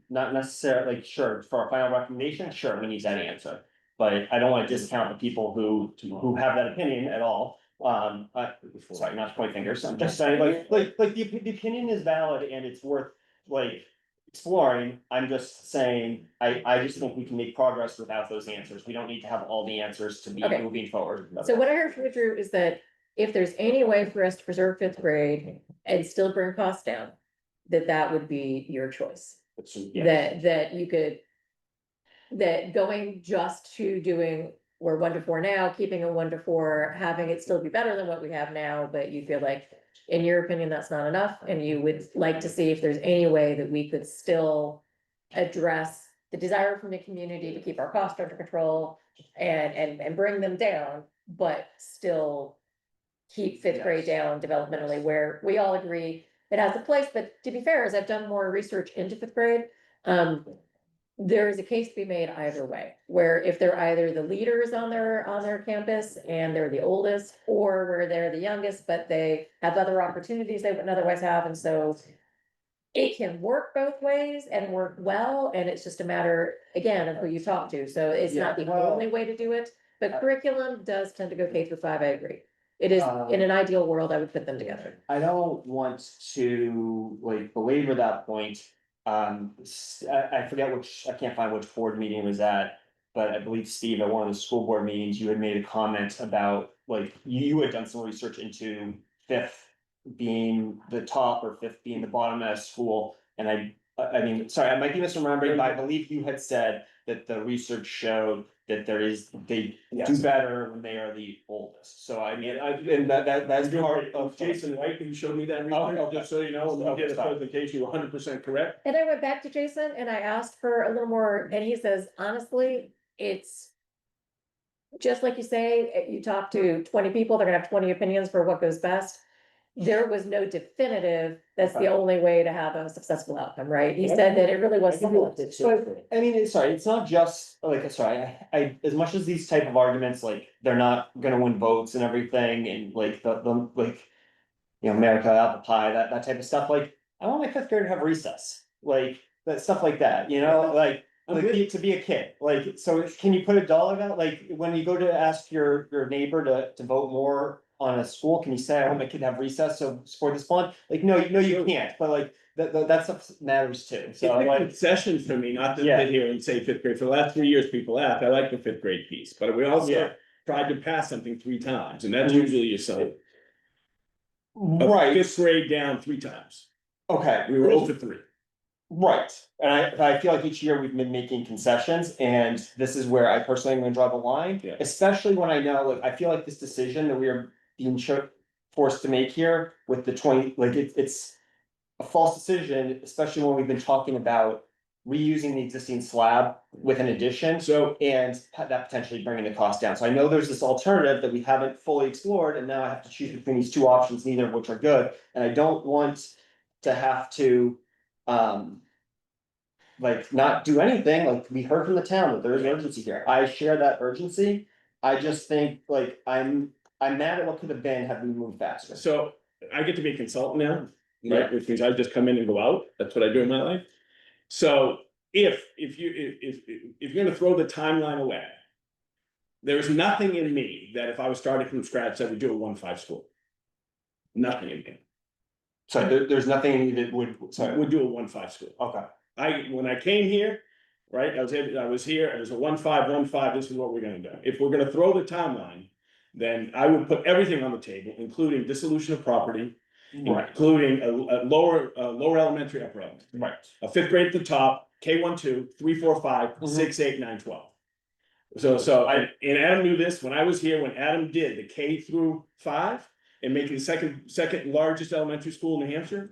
Not necessarily, like, sure, for our final recommendation, sure, we need that answer. But I don't wanna discount the people who have that opinion at all. Sorry, not to point fingers, I'm just saying, like, the opinion is valid and it's worth, like, exploring. I'm just saying, I just think we can make progress without those answers. We don't need to have all the answers to be Okay. moving forward. So what I heard from Drew is that if there's any way for us to preserve 5th grade and still bring costs down, that would be your choice. Yes. That you could. That going just to doing, we're 1 to 4 now, keeping a 1 to 4, having it still be better than what we have now, but you feel like. In your opinion, that's not enough, and you would like to see if there's any way that we could still address the desire from the community to keep our costs under control and bring them down, but still keep 5th grade down developmentally, where we all agree it has a place. But to be fair, as I've done more research into 5th grade, there is a case to be made either way, where if they're either the leaders on their campus and they're the oldest, or where they're the youngest, but they have other opportunities they wouldn't otherwise have, and so it can work both ways and work well, and it's just a matter, again, of who you talk to, so it's not the only way to do it, but curriculum does tend to go K-5, I agree. It is, in an ideal world, I would put them together. I don't want to like belabor that point, I forget which, I can't find which board meeting it was at. But I believe Steve, at one of the school board meetings, you had made a comment about, like, you had done some research into fifth being the top or fifth being the bottom at a school. And I mean, sorry, I might be misremembering, but I believe you had said that the research showed that they do better when they are the oldest. So I mean, and that's part of Jason White, who showed me that Oh, research, okay. just so you know, when we did a Okay. presentation, you were 100% correct. And I went back to Jason and I asked for a little more, and he says, honestly, it's. Just like you say, you talk to 20 people, they're gonna have 20 opinions for what goes best. There was no definitive, that's the only way to have a successful outcome, right? He said that it really was. So, I mean, sorry, it's not just, like, sorry, I, as much as these type of arguments, like, they're not gonna win votes and everything, and like, like. You know, America, apple pie, that type of stuff, like, I want my fifth grader to have recess, like, that stuff like that, you know, like. To be a kid, like, so can you put a dollar amount, like, when you go to ask your neighbor to vote more on a school, can you say, I want my kid to have recess, so support this fund? Like, no, you can't, but like, that stuff matters too, It's so a like. concession for me, not to Yeah. sit here and say fifth grade. For the last 3 years, people laughed. I like the fifth grade piece, but we also Yeah. tried to pass something 3 times, and that's Mhm. usually your son. Right, Fifth grade down 3 times. okay. We were 0 for 3. Right, and I feel like each year we've been making concessions, and this is where I personally am gonna draw the line. Yeah. Especially when I know, like, I feel like this decision that we are being forced to make here with the 20, like, it's. A false decision, especially when we've been talking about reusing the existing slab with an addition. So And that potentially bringing the cost down, so I know there's this alternative that we haven't fully explored, and now I have to choose between these two options, neither of which are good, and I don't want to have to. Like, not do anything, like, we heard from the town that there is urgency here, I share that urgency. I just think, like, I'm mad at what could have been had we moved faster. So I get to be a consultant now, Yeah. right? Which means I just come in and go out. That's what I do in my life. So if you're gonna throw the timeline away, there's nothing in me that if I was starting from scratch, I would do a 1-5 school. Nothing in me. So there's nothing in you that would, I sorry, would do a 1-5 school. okay. When I came here, right, I was here, it was a 1-5, this is what we're gonna do. If we're gonna throw the timeline, then I would put everything on the table, including dissolution of property. Right. Including a lower elementary, upper elementary. Right. A fifth grade at the top, K1, 2, 3, 4, 5, Mhm. 6, 8, 9, 12. And Adam knew this when I was here, when Adam did the K through 5 and making the second largest elementary school in New Hampshire.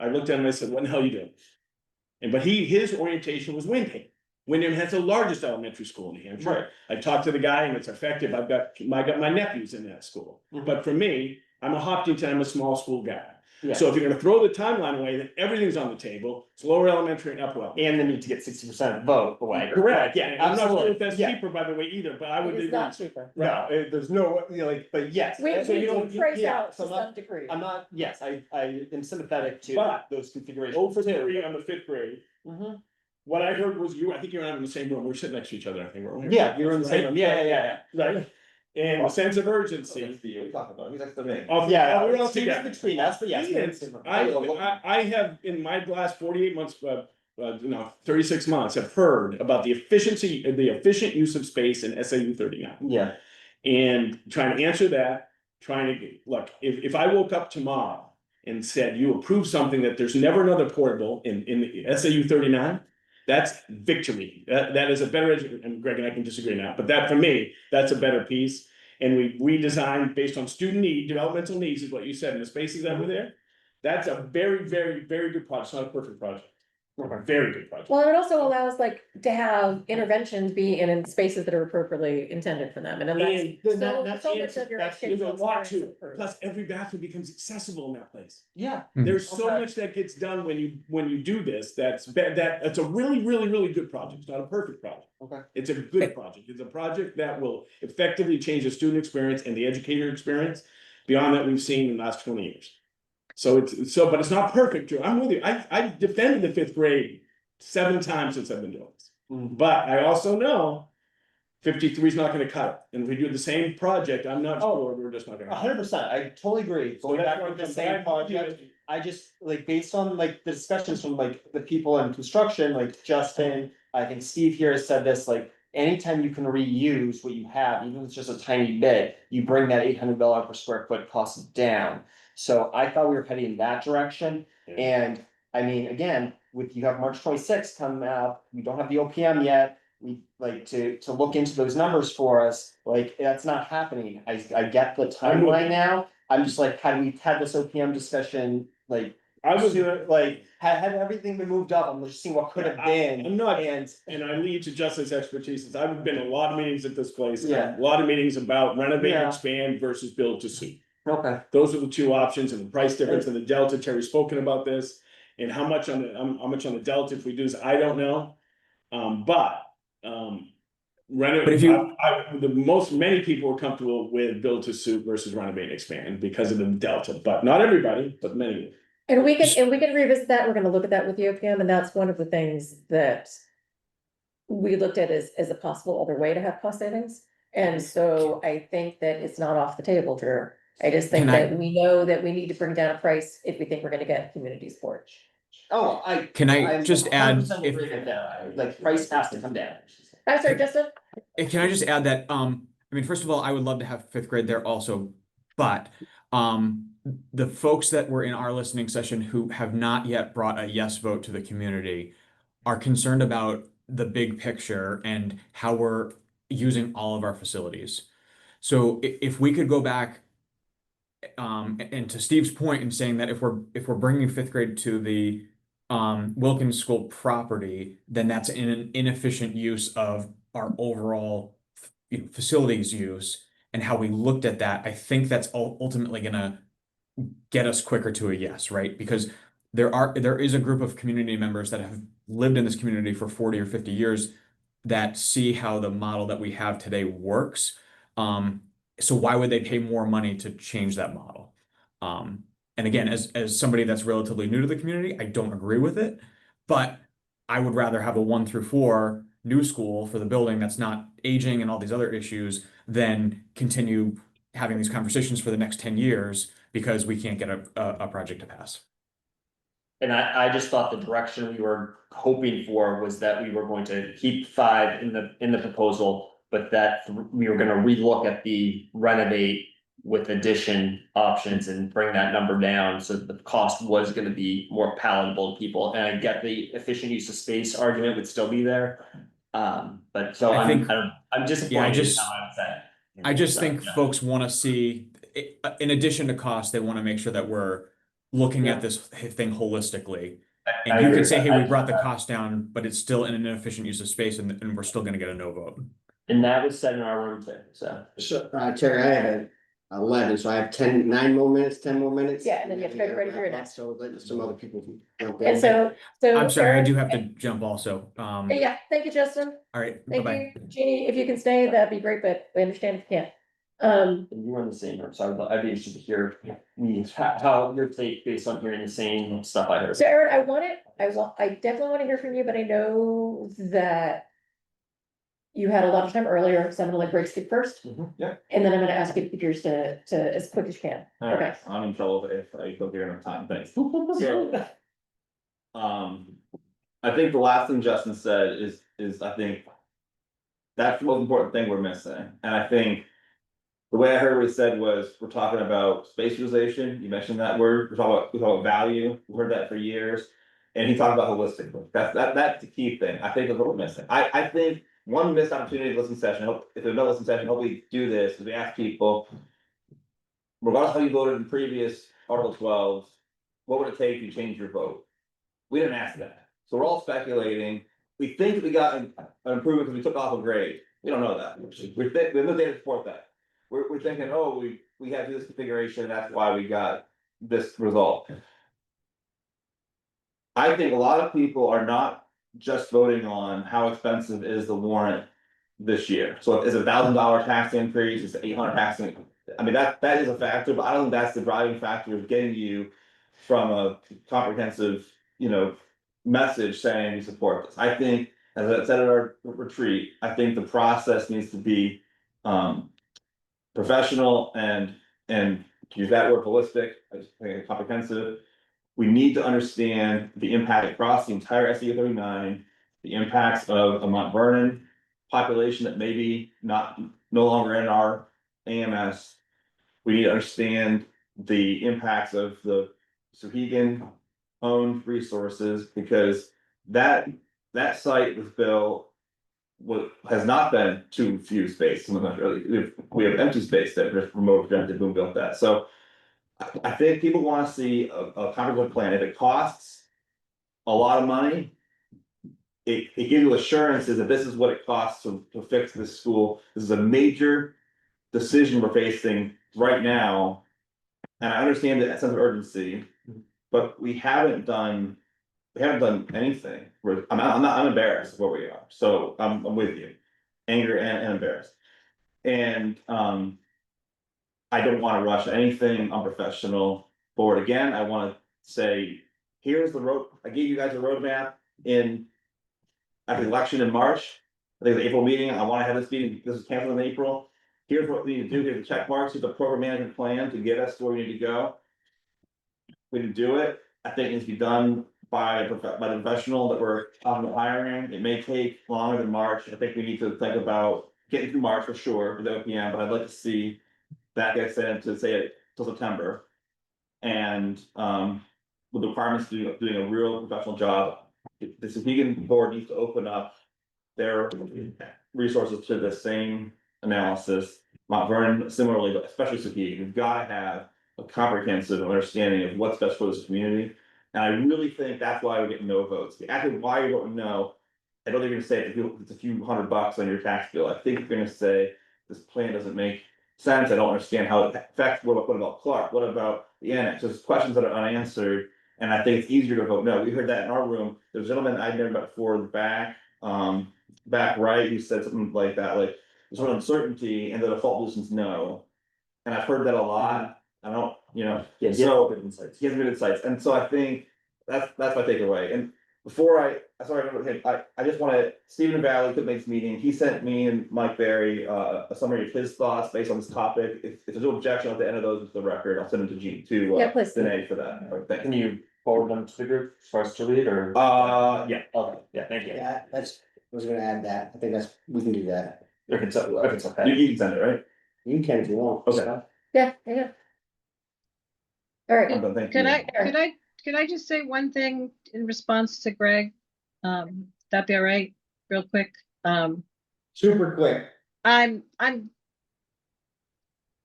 I looked at him and I said, what the hell are you doing? But his orientation was Wyndham. Wyndham has the largest elementary school in New Hampshire. Right. I talked to the guy and it's effective. I got my nephews in that school. Mhm. But for me, I'm a Hopkinton, I'm a small school guy. Yeah. So if you're gonna throw the timeline away, then everything's on the table. It's lower elementary and upper elementary. And the need to get 60% of the vote away. Correct, Yeah, and I'm not sure absolutely. if that's Yeah. cheaper, by the way, either, but I would. It is not cheaper. No, there's no, you know, like, but yes. We so you do don't- price yeah, out so to I'm not- some degree. I'm not, yes, I am sympathetic to But- those configurations. 0 for 3 on the fifth grade. Mhm. What I heard was I think you and I were in the same room. We were sitting next to each other, I think. weren't we? Yeah, you were in the same room, yeah. Right, and the sense of urgency. We talked about, he's next to me. Yeah, We're all Steve is together. between us, but yes. we're in the same room. I have in my last 48 months, 36 months, have heard about the efficient use of space in SAU 39. Yeah. And trying to answer that, look, if I woke up tomorrow and said, you approve something that there's never another portable in the SAU 39, that's victory. That is a better, and Greg and I can disagree now, but that for me, that's a better piece. And we designed based on student need, developmental needs is what you said, in the spaces that were there. That's a very, very, very good project. It's not a perfect project. Very good project. Well, it also allows like to have interventions be in spaces that are appropriately intended for them, and then And that's so much of your there's a educational lot experience to it. improves. Plus, every bathroom becomes accessible in that place. Yeah. There's so Okay. much that gets done when you do this. That's a really, really, really good project. It's not a perfect project. Okay. It's a good project. It's a project that will effectively change the student experience and the educator experience beyond that we've seen in the last 20 years. But it's not perfect, Drew. I'm with you. I defended the fifth grade 7 times since I've been doing this. Mhm. But I also know 53 is not gonna cut it, and if we do the same project, I'm not Oh, sure, we're just not gonna. 100%, I totally agree, So going that's back what to the I'm same saying. project. I just, like, based on like the discussions from like the people in construction, like Justin, I think Steve here has said this, like. Anytime you can reuse what you have, even if it's just a tiny bit, you bring that $800 per square foot cost down. So I thought we were heading in that direction, and I mean, again, with you have March 26th coming out, we don't have the OPM yet. We like to look into those numbers for us, like, that's not happening, I get the timeline now. I'm just like, had we had this OPM discussion, like. I was, Like, had everything been moved up, I'm just seeing what could have been. I'm not, And and I lead to Justin's expertise, I've been in a lot of meetings at this place. Yeah. A lot of meetings about renovate, Yeah. expand versus build to suit. okay, Those are the two options, and the price difference and the delta. Terry's spoken about this. And how much on the delta if we do this, I don't know. Renovate, But if you- many people are comfortable with build to suit versus renovate and expand because of the delta, but not everybody, but many. And we can revisit that, we're gonna look at that with the OPM, and that's one of the things that. We looked at as a possible other way to have cost savings, and so I think that it's not off the table, Drew. I just think Can I- that we know that we need to bring down a price if we think we're gonna get community support. oh, Can I I'm just add, 100% if, agree with that. Like, price has to come down. I'm sorry, Justin? can I just add that, I mean, first of all, I would love to have fifth grade there also, but, the folks that were in our listening session who have not yet brought a yes vote to the community are concerned about the big picture and how we're using all of our facilities. So if we could go back, and to Steve's point in saying that if we're bringing fifth grade to the Wilkins School property, then that's an inefficient use of our overall facilities use and how we looked at that. I think that's ultimately gonna get us quicker to a yes, right? Because there is a group of community members that have lived in this community for 40 or 50 years that see how the model that we have today works. So why would they pay more money to change that model? And again, as somebody that's relatively new to the community, I don't agree with it, but I would rather have a 1 through 4 new school for the building that's not aging and all these other issues than continue having these conversations for the next 10 years because we can't get a project to pass. And I just thought the direction we were hoping for was that we were going to keep 5 in the proposal, but that we were gonna relook at the renovate with addition options and bring that number down, so the cost was gonna be more palatable to people, and I get the efficient use of space argument would still be there. But so I think- I'm disappointed Yeah, I in just- how I would say it. I just So, think yeah. folks want to see, in addition to cost, they want to make sure that we're looking at this thing holistically. I And you agree could with say, that. hey, we brought the cost down, but it's still in an inefficient use of space and we're still going to get a no vote. And that was said in our room too, so. So, Terry, I have 11, so I have 10 more minutes, 10 more minutes. Yeah, and then you have to get ready for your next. So let some other people jump And in. so. I'm sorry, I Eric- do have to jump also. Yeah, thank you, Justin. All right, Thank bye-bye. you, Jeannie, if you can stay, that'd be great, but we understand if you can't. And you were in the same room, so I'd be interested to hear how your take based on hearing the same stuff I heard. So Aaron, I definitely want to hear from you, but I know that. You had a lot of time earlier, so I'm gonna let Greg speak first. Yeah. And then I'm gonna ask you to keep yours to as quick as you can. All right, I'm in trouble if I don't give enough time, thanks. So, I think the last thing Justin said is I think. That's the most important thing we're missing, and I think. The way I heard what he said was, we're talking about space utilization, you mentioned that word, we talk about value, we've heard that for years. And he talked about holistically, that's the key thing, I think that's what we're missing, I think one missed opportunity to listen session, if there's no listen session, hope we do this, is we ask people. Regardless of how you voted in previous Article 12, what would it take to change your vote? We didn't ask that, so we're all speculating, we think we got an improvement because we took off a grade, we don't know that, we have no data to support that. We're thinking, oh, we have this configuration, that's why we got this result. I think a lot of people are not just voting on how expensive is the warrant this year. So is $1,000 tax increase, is $800 tax increase? I mean, that is a factor, but I don't think that's the driving factor of getting you from a comprehensive, message saying you support this. I think as I said at our retreat, I think the process needs to be, professional and, to use that word holistic, I just think comprehensive. We need to understand the impact across the entire SE 39, the impacts of a Mount Vernon population that may be no longer in our AMS. We need to understand the impacts of the Sohegan owned resources, because that site was built. Has not been too few space, we have empty space that just remote projected boom built that, so. I think people wanna see a comprehensive plan, if it costs a lot of money. It gives you assurances that this is what it costs to fix this school, this is a major decision we're facing right now. And I understand that sense of urgency, but we haven't done anything, I'm embarrassed where we are, so I'm with you. Anger and embarrassed. And I don't wanna rush anything unprofessional forward again, I wanna say, here's the road, I gave you guys a roadmap at the election in March. I think the April meeting, I wanna have this meeting, this is canceled in April. Here's what we need to do, here's the check marks, here's the program management plan to get us to where we need to go. We can do it, I think it needs to be done by the professional that we're hiring, it may take longer than March, I think we need to think about getting through March for sure, for the OPM, but I'd like to see. That gets sent to say it till September. And with the requirements doing a real professional job, the Sohegan board needs to open up their resources to the same analysis. Mount Vernon similarly, but especially Sohegan, you've got to have a comprehensive understanding of what's best for this community. And I really think that's why we get no votes. Actually, why you're voting no, I don't think you're gonna say it's a few $100 on your tax bill. I think you're gonna say this plan doesn't make sense, I don't understand how it affects, what about Clark, what about the annex, there's questions that are unanswered. And I think it's easier to vote no, we heard that in our room, there's a gentleman I'd never met before in the back right, who said something like that, like, there's an uncertainty and the default position's no. And I've heard that a lot, I don't, Yeah, so, good insights. he has good insights, and so I think that's my takeaway, and before I just wanna, Stephen Valley could make this meeting, he sent me and Mike Berry, a summary of his thoughts based on this topic. If there's no objection at the end of those, it's the record, I'll send them to Yeah, please. Danae for that. All right, thank Can you. you forward them to the group for us to read, or? Yeah, Okay, yeah, thank you. Yeah, I was gonna add that, I think we can do that, If it's okay. you can send it, right? you can if you want. Okay. Yeah. All right, I'm done, thank you. Could I just say one thing in response to Greg? That'd be all right, real quick. Super quick. I'm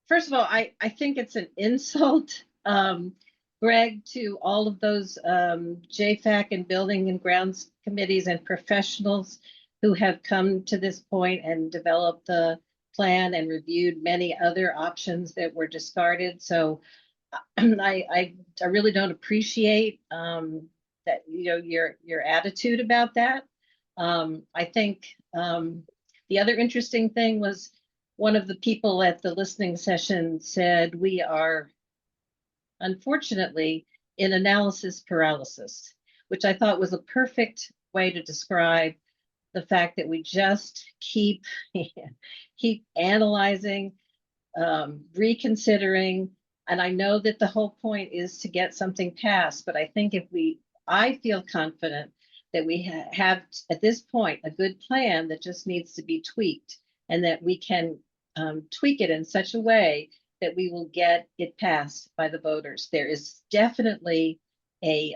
first of all, I think it's an insult, Greg, to all of those JFAC and building and grounds committees and professionals who have come to this point and developed the plan and reviewed many other options that were discarded. So I really don't appreciate that, your attitude about that. I think the other interesting thing was one of the people at the listening session said we are unfortunately in analysis paralysis, which I thought was a perfect way to describe the fact that we just keep analyzing, reconsidering. And I know that the whole point is to get something passed, but I think I feel confident that we have at this point a good plan that just needs to be tweaked, and that we can tweak it in such a way that we will get it passed by the voters. There is definitely a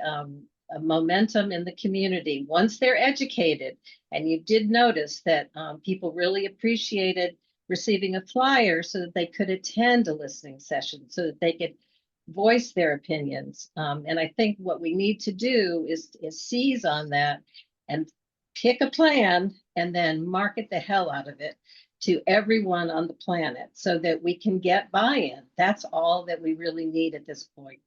momentum in the community once they're educated, and you did notice that people really appreciated receiving a flyer so that they could attend a listening session, so that they could voice their opinions. And I think what we need to do is seize on that and pick a plan and then market the hell out of it to everyone on the planet so that we can get buy-in. That's all that we really need at this point.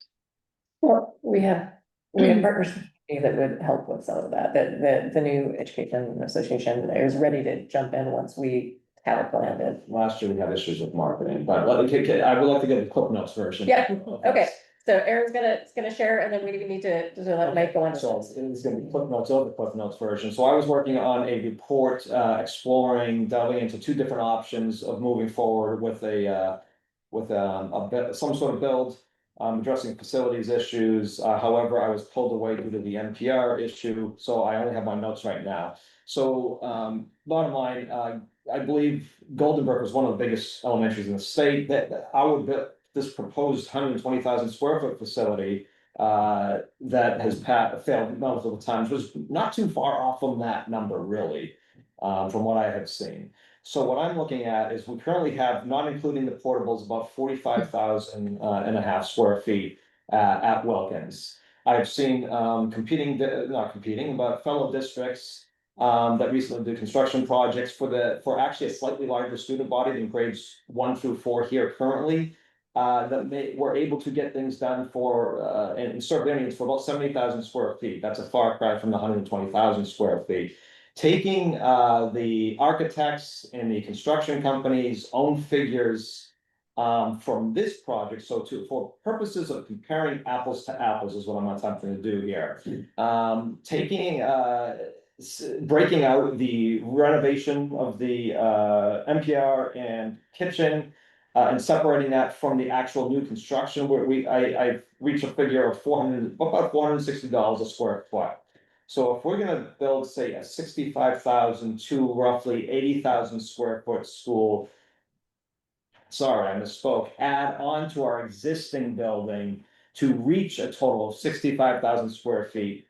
well, we have partners that would help with some of that, the new education association is ready to jump in once we have a plan in. Last year we had issues with marketing, but I would like to get the Clip Notes version. Yeah, okay, So Aaron's gonna share, and then we need to let Mike go on. So it's gonna be Cliff Notes of the Cliff Notes version. So I was working on a report, exploring, delving into two different options of moving forward with some sort of build. Addressing facilities issues. However, I was pulled away due to the NPR issue, so I only have my notes right now. So, bottom line, I believe Goldenbrook was one of the biggest elementaries in the state, that this proposed 120,000 square foot facility. That has failed multiple times, was not too far off from that number, really, from what I have seen. So what I'm looking at is we currently have, not including the portables, about 45,000 and a half square feet at Wilkins. I've seen not competing, but fellow districts that recently did construction projects for actually a slightly larger student body than grades 1 through 4 here currently. Were able to get things done for and serve their needs for about 70,000 square feet. That's a far cry from the 120,000 square feet. Taking the architects and the construction company's own figures from this project, so for purposes of comparing apples to apples is what I'm attempting to do here. Breaking out the renovation of the NPR and kitchen. And separating that from the actual new construction, where I reached a figure of about $460 a square foot. So if we're gonna build, say, a 65,000 to roughly 80,000 square foot school. Sorry, I misspoke, add on to our existing building to reach a total of 65,000 square feet.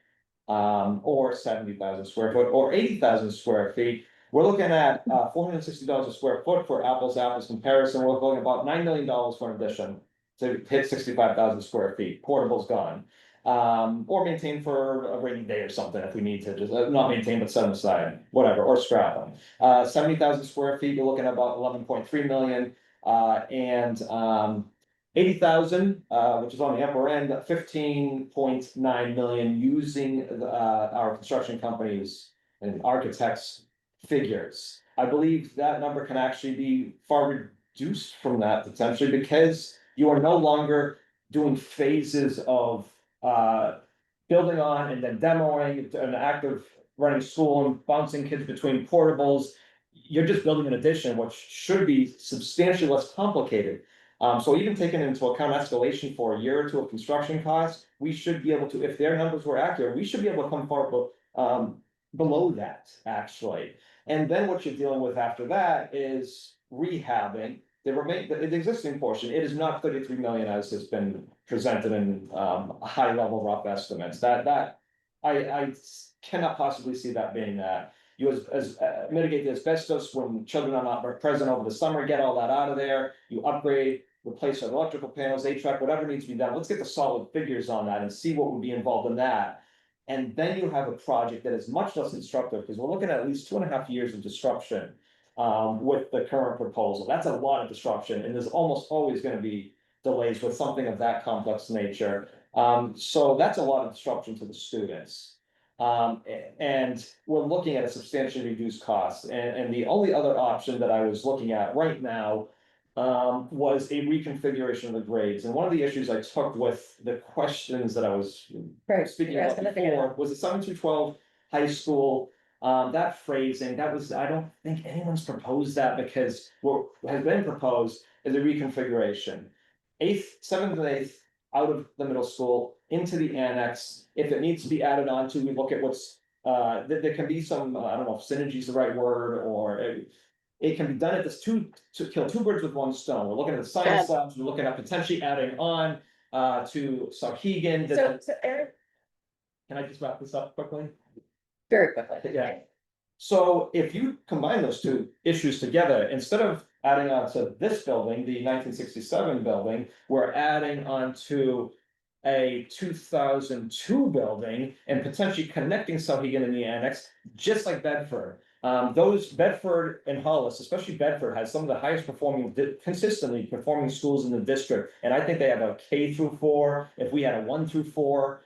Or 70,000 square foot, or 80,000 square feet. We're looking at $460 a square foot for apples comparison. We're looking at about $9 million for an addition to hit 65,000 square feet. Portable's gone. Or maintain for a rainy day or something if we need to, just not maintain, but set them aside, whatever, or scrap them. 70,000 square feet, you're looking at about 11.3 million. And 80,000, which is on the upper end, 15.9 million using our construction companies and architects' figures. I believe that number can actually be far reduced from that potentially, because you are no longer doing phases of building on and then demoing an act of running school and bouncing kids between portables. You're just building an addition, which should be substantially less complicated. So even taking into account escalation for a year or two of construction costs, we should be able to, if their numbers were accurate, we should be able to come far below that, actually. And then what you're dealing with after that is rehabbing the existing portion. It is not 33 million as has been presented in high level rough estimates. I cannot possibly see that being that. You mitigate the asbestos when children are not present over the summer, get all that out of there, you upgrade, replace our electrical panels, HVAC, whatever needs to be done. Let's get the solid figures on that and see what would be involved in that. And then you have a project that is much less disruptive, because we're looking at least 2.5 years of disruption with the current proposal. That's a lot of disruption, and there's almost always going to be delays with something of that complex nature. So that's a lot of disruption to the students. And we're looking at a substantially reduced cost. And the only other option that I was looking at right now was a reconfiguration of the grades. And one of the issues I took with the questions that I was speaking you're about asking to figure it before was the 7 through 12 high school. That phrasing, I don't think anyone's proposed that, because what has been proposed is a reconfiguration. 7th and 8th out of the middle school into the annex. If it needs to be added on to, we look at what's there can be some, I don't know if synergy is the right word, or it can be done at this to kill two birds with one stone. We're looking at the science labs, we're looking at potentially adding on to Sauhegan. So Aaron, Can I just wrap this up quickly? very quickly. Yeah. So if you combine those two issues together, instead of adding on to this building, the 1967 building, we're adding on to a 2002 building and potentially connecting Sauhegan in the annex, just like Bedford. Those Bedford and Hollis, especially Bedford, has some of the highest performing, consistently performing schools in the district. And I think they have a K through 4. If we had a 1 through 4,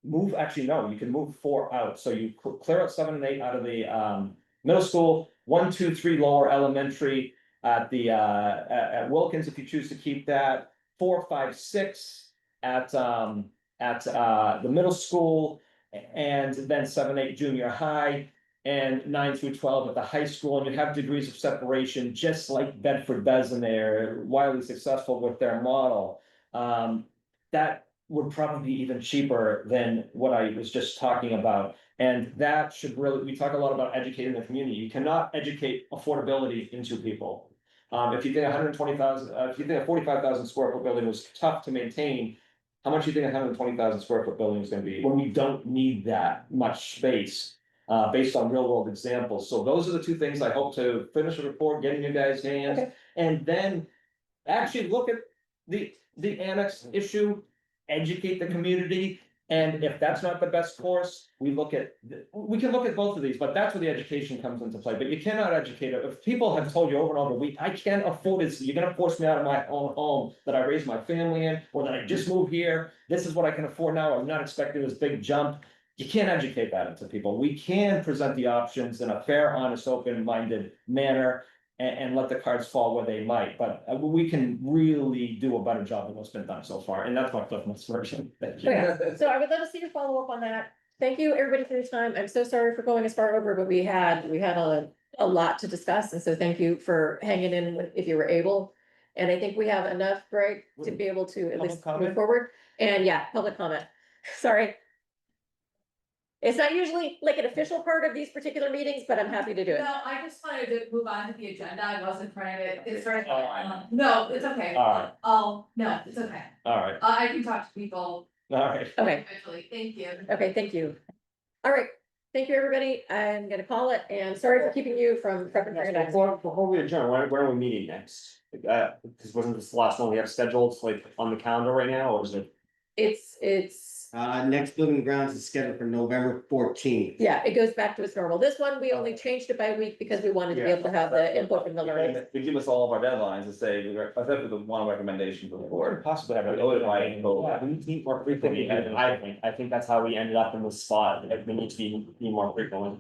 you can move 4 out. So you clear out 7 and 8 out of the middle school, 1, 2, 3 lower elementary at the at Wilkins, if you choose to keep that, 4, 5, 6 at the middle school, and then 7-8 junior high, and 9 through 12 at the high school, and you have degrees of separation, just like Bedford does, and they're wildly successful with their model. That would probably be even cheaper than what I was just talking about. And that should really, we talk a lot about educating the community. You cannot educate affordability into people. If you think 120,000, if you think a 45,000 square foot building was tough to maintain, how much do you think a 120,000 square foot building is gonna be, when we don't need that much space? Based on real world examples. So those are the two things I hope to finish the report, get in you guys' hands. Okay. And then actually look at the annex issue, educate the community. And if that's not the best course, we can look at both of these, but that's where the education comes into play. But you cannot educate it. If people have told you over and over, I can't afford it, so you're gonna force me out of my own home that I raised my family in, or that I just moved here, this is what I can afford now, I'm not expecting this big jump. You can't educate that into people. We can present the options in a fair, honest, open-minded manner and let the cards fall where they might, but we can really do a better job than what's been done so far, and that's my Cliff Notes version. Thank you. Yeah, so I would love to see your follow-up on that. Thank you, everybody, for your time. I'm so sorry for going as far over, but we had a lot to discuss, and so thank you for hanging in if you were able. And I think we have enough, Greg, to be able to at Public least comment? move forward. And yeah, public comment. Sorry. It's not usually like an official part of these particular meetings, but I'm happy to do it. No, I just wanted to move on to the agenda, I wasn't trying to, it's very, Alright. no, it's okay. Alright. No, it's okay, All right, I can talk to people all right. Okay, individually, thank you. okay, thank you. All right, thank you, everybody. I'm gonna call it, and sorry for keeping you from prepping for your next. Before we adjourn, when are we meeting next? Because wasn't this the last one we have scheduled, like, on the calendar right now, or is it? It's, Next building grounds is scheduled for November 14th. yeah, it goes back to its normal. This one, we only changed it by a week because we wanted to be able to have the input from the learning. They give us all of our deadlines and say, I think with the one recommendation for the board. Possibly have. We owe it by vote. Yeah, we need to meet more frequently, and I think that's how we ended up in this spot, like, we need to be more frequently.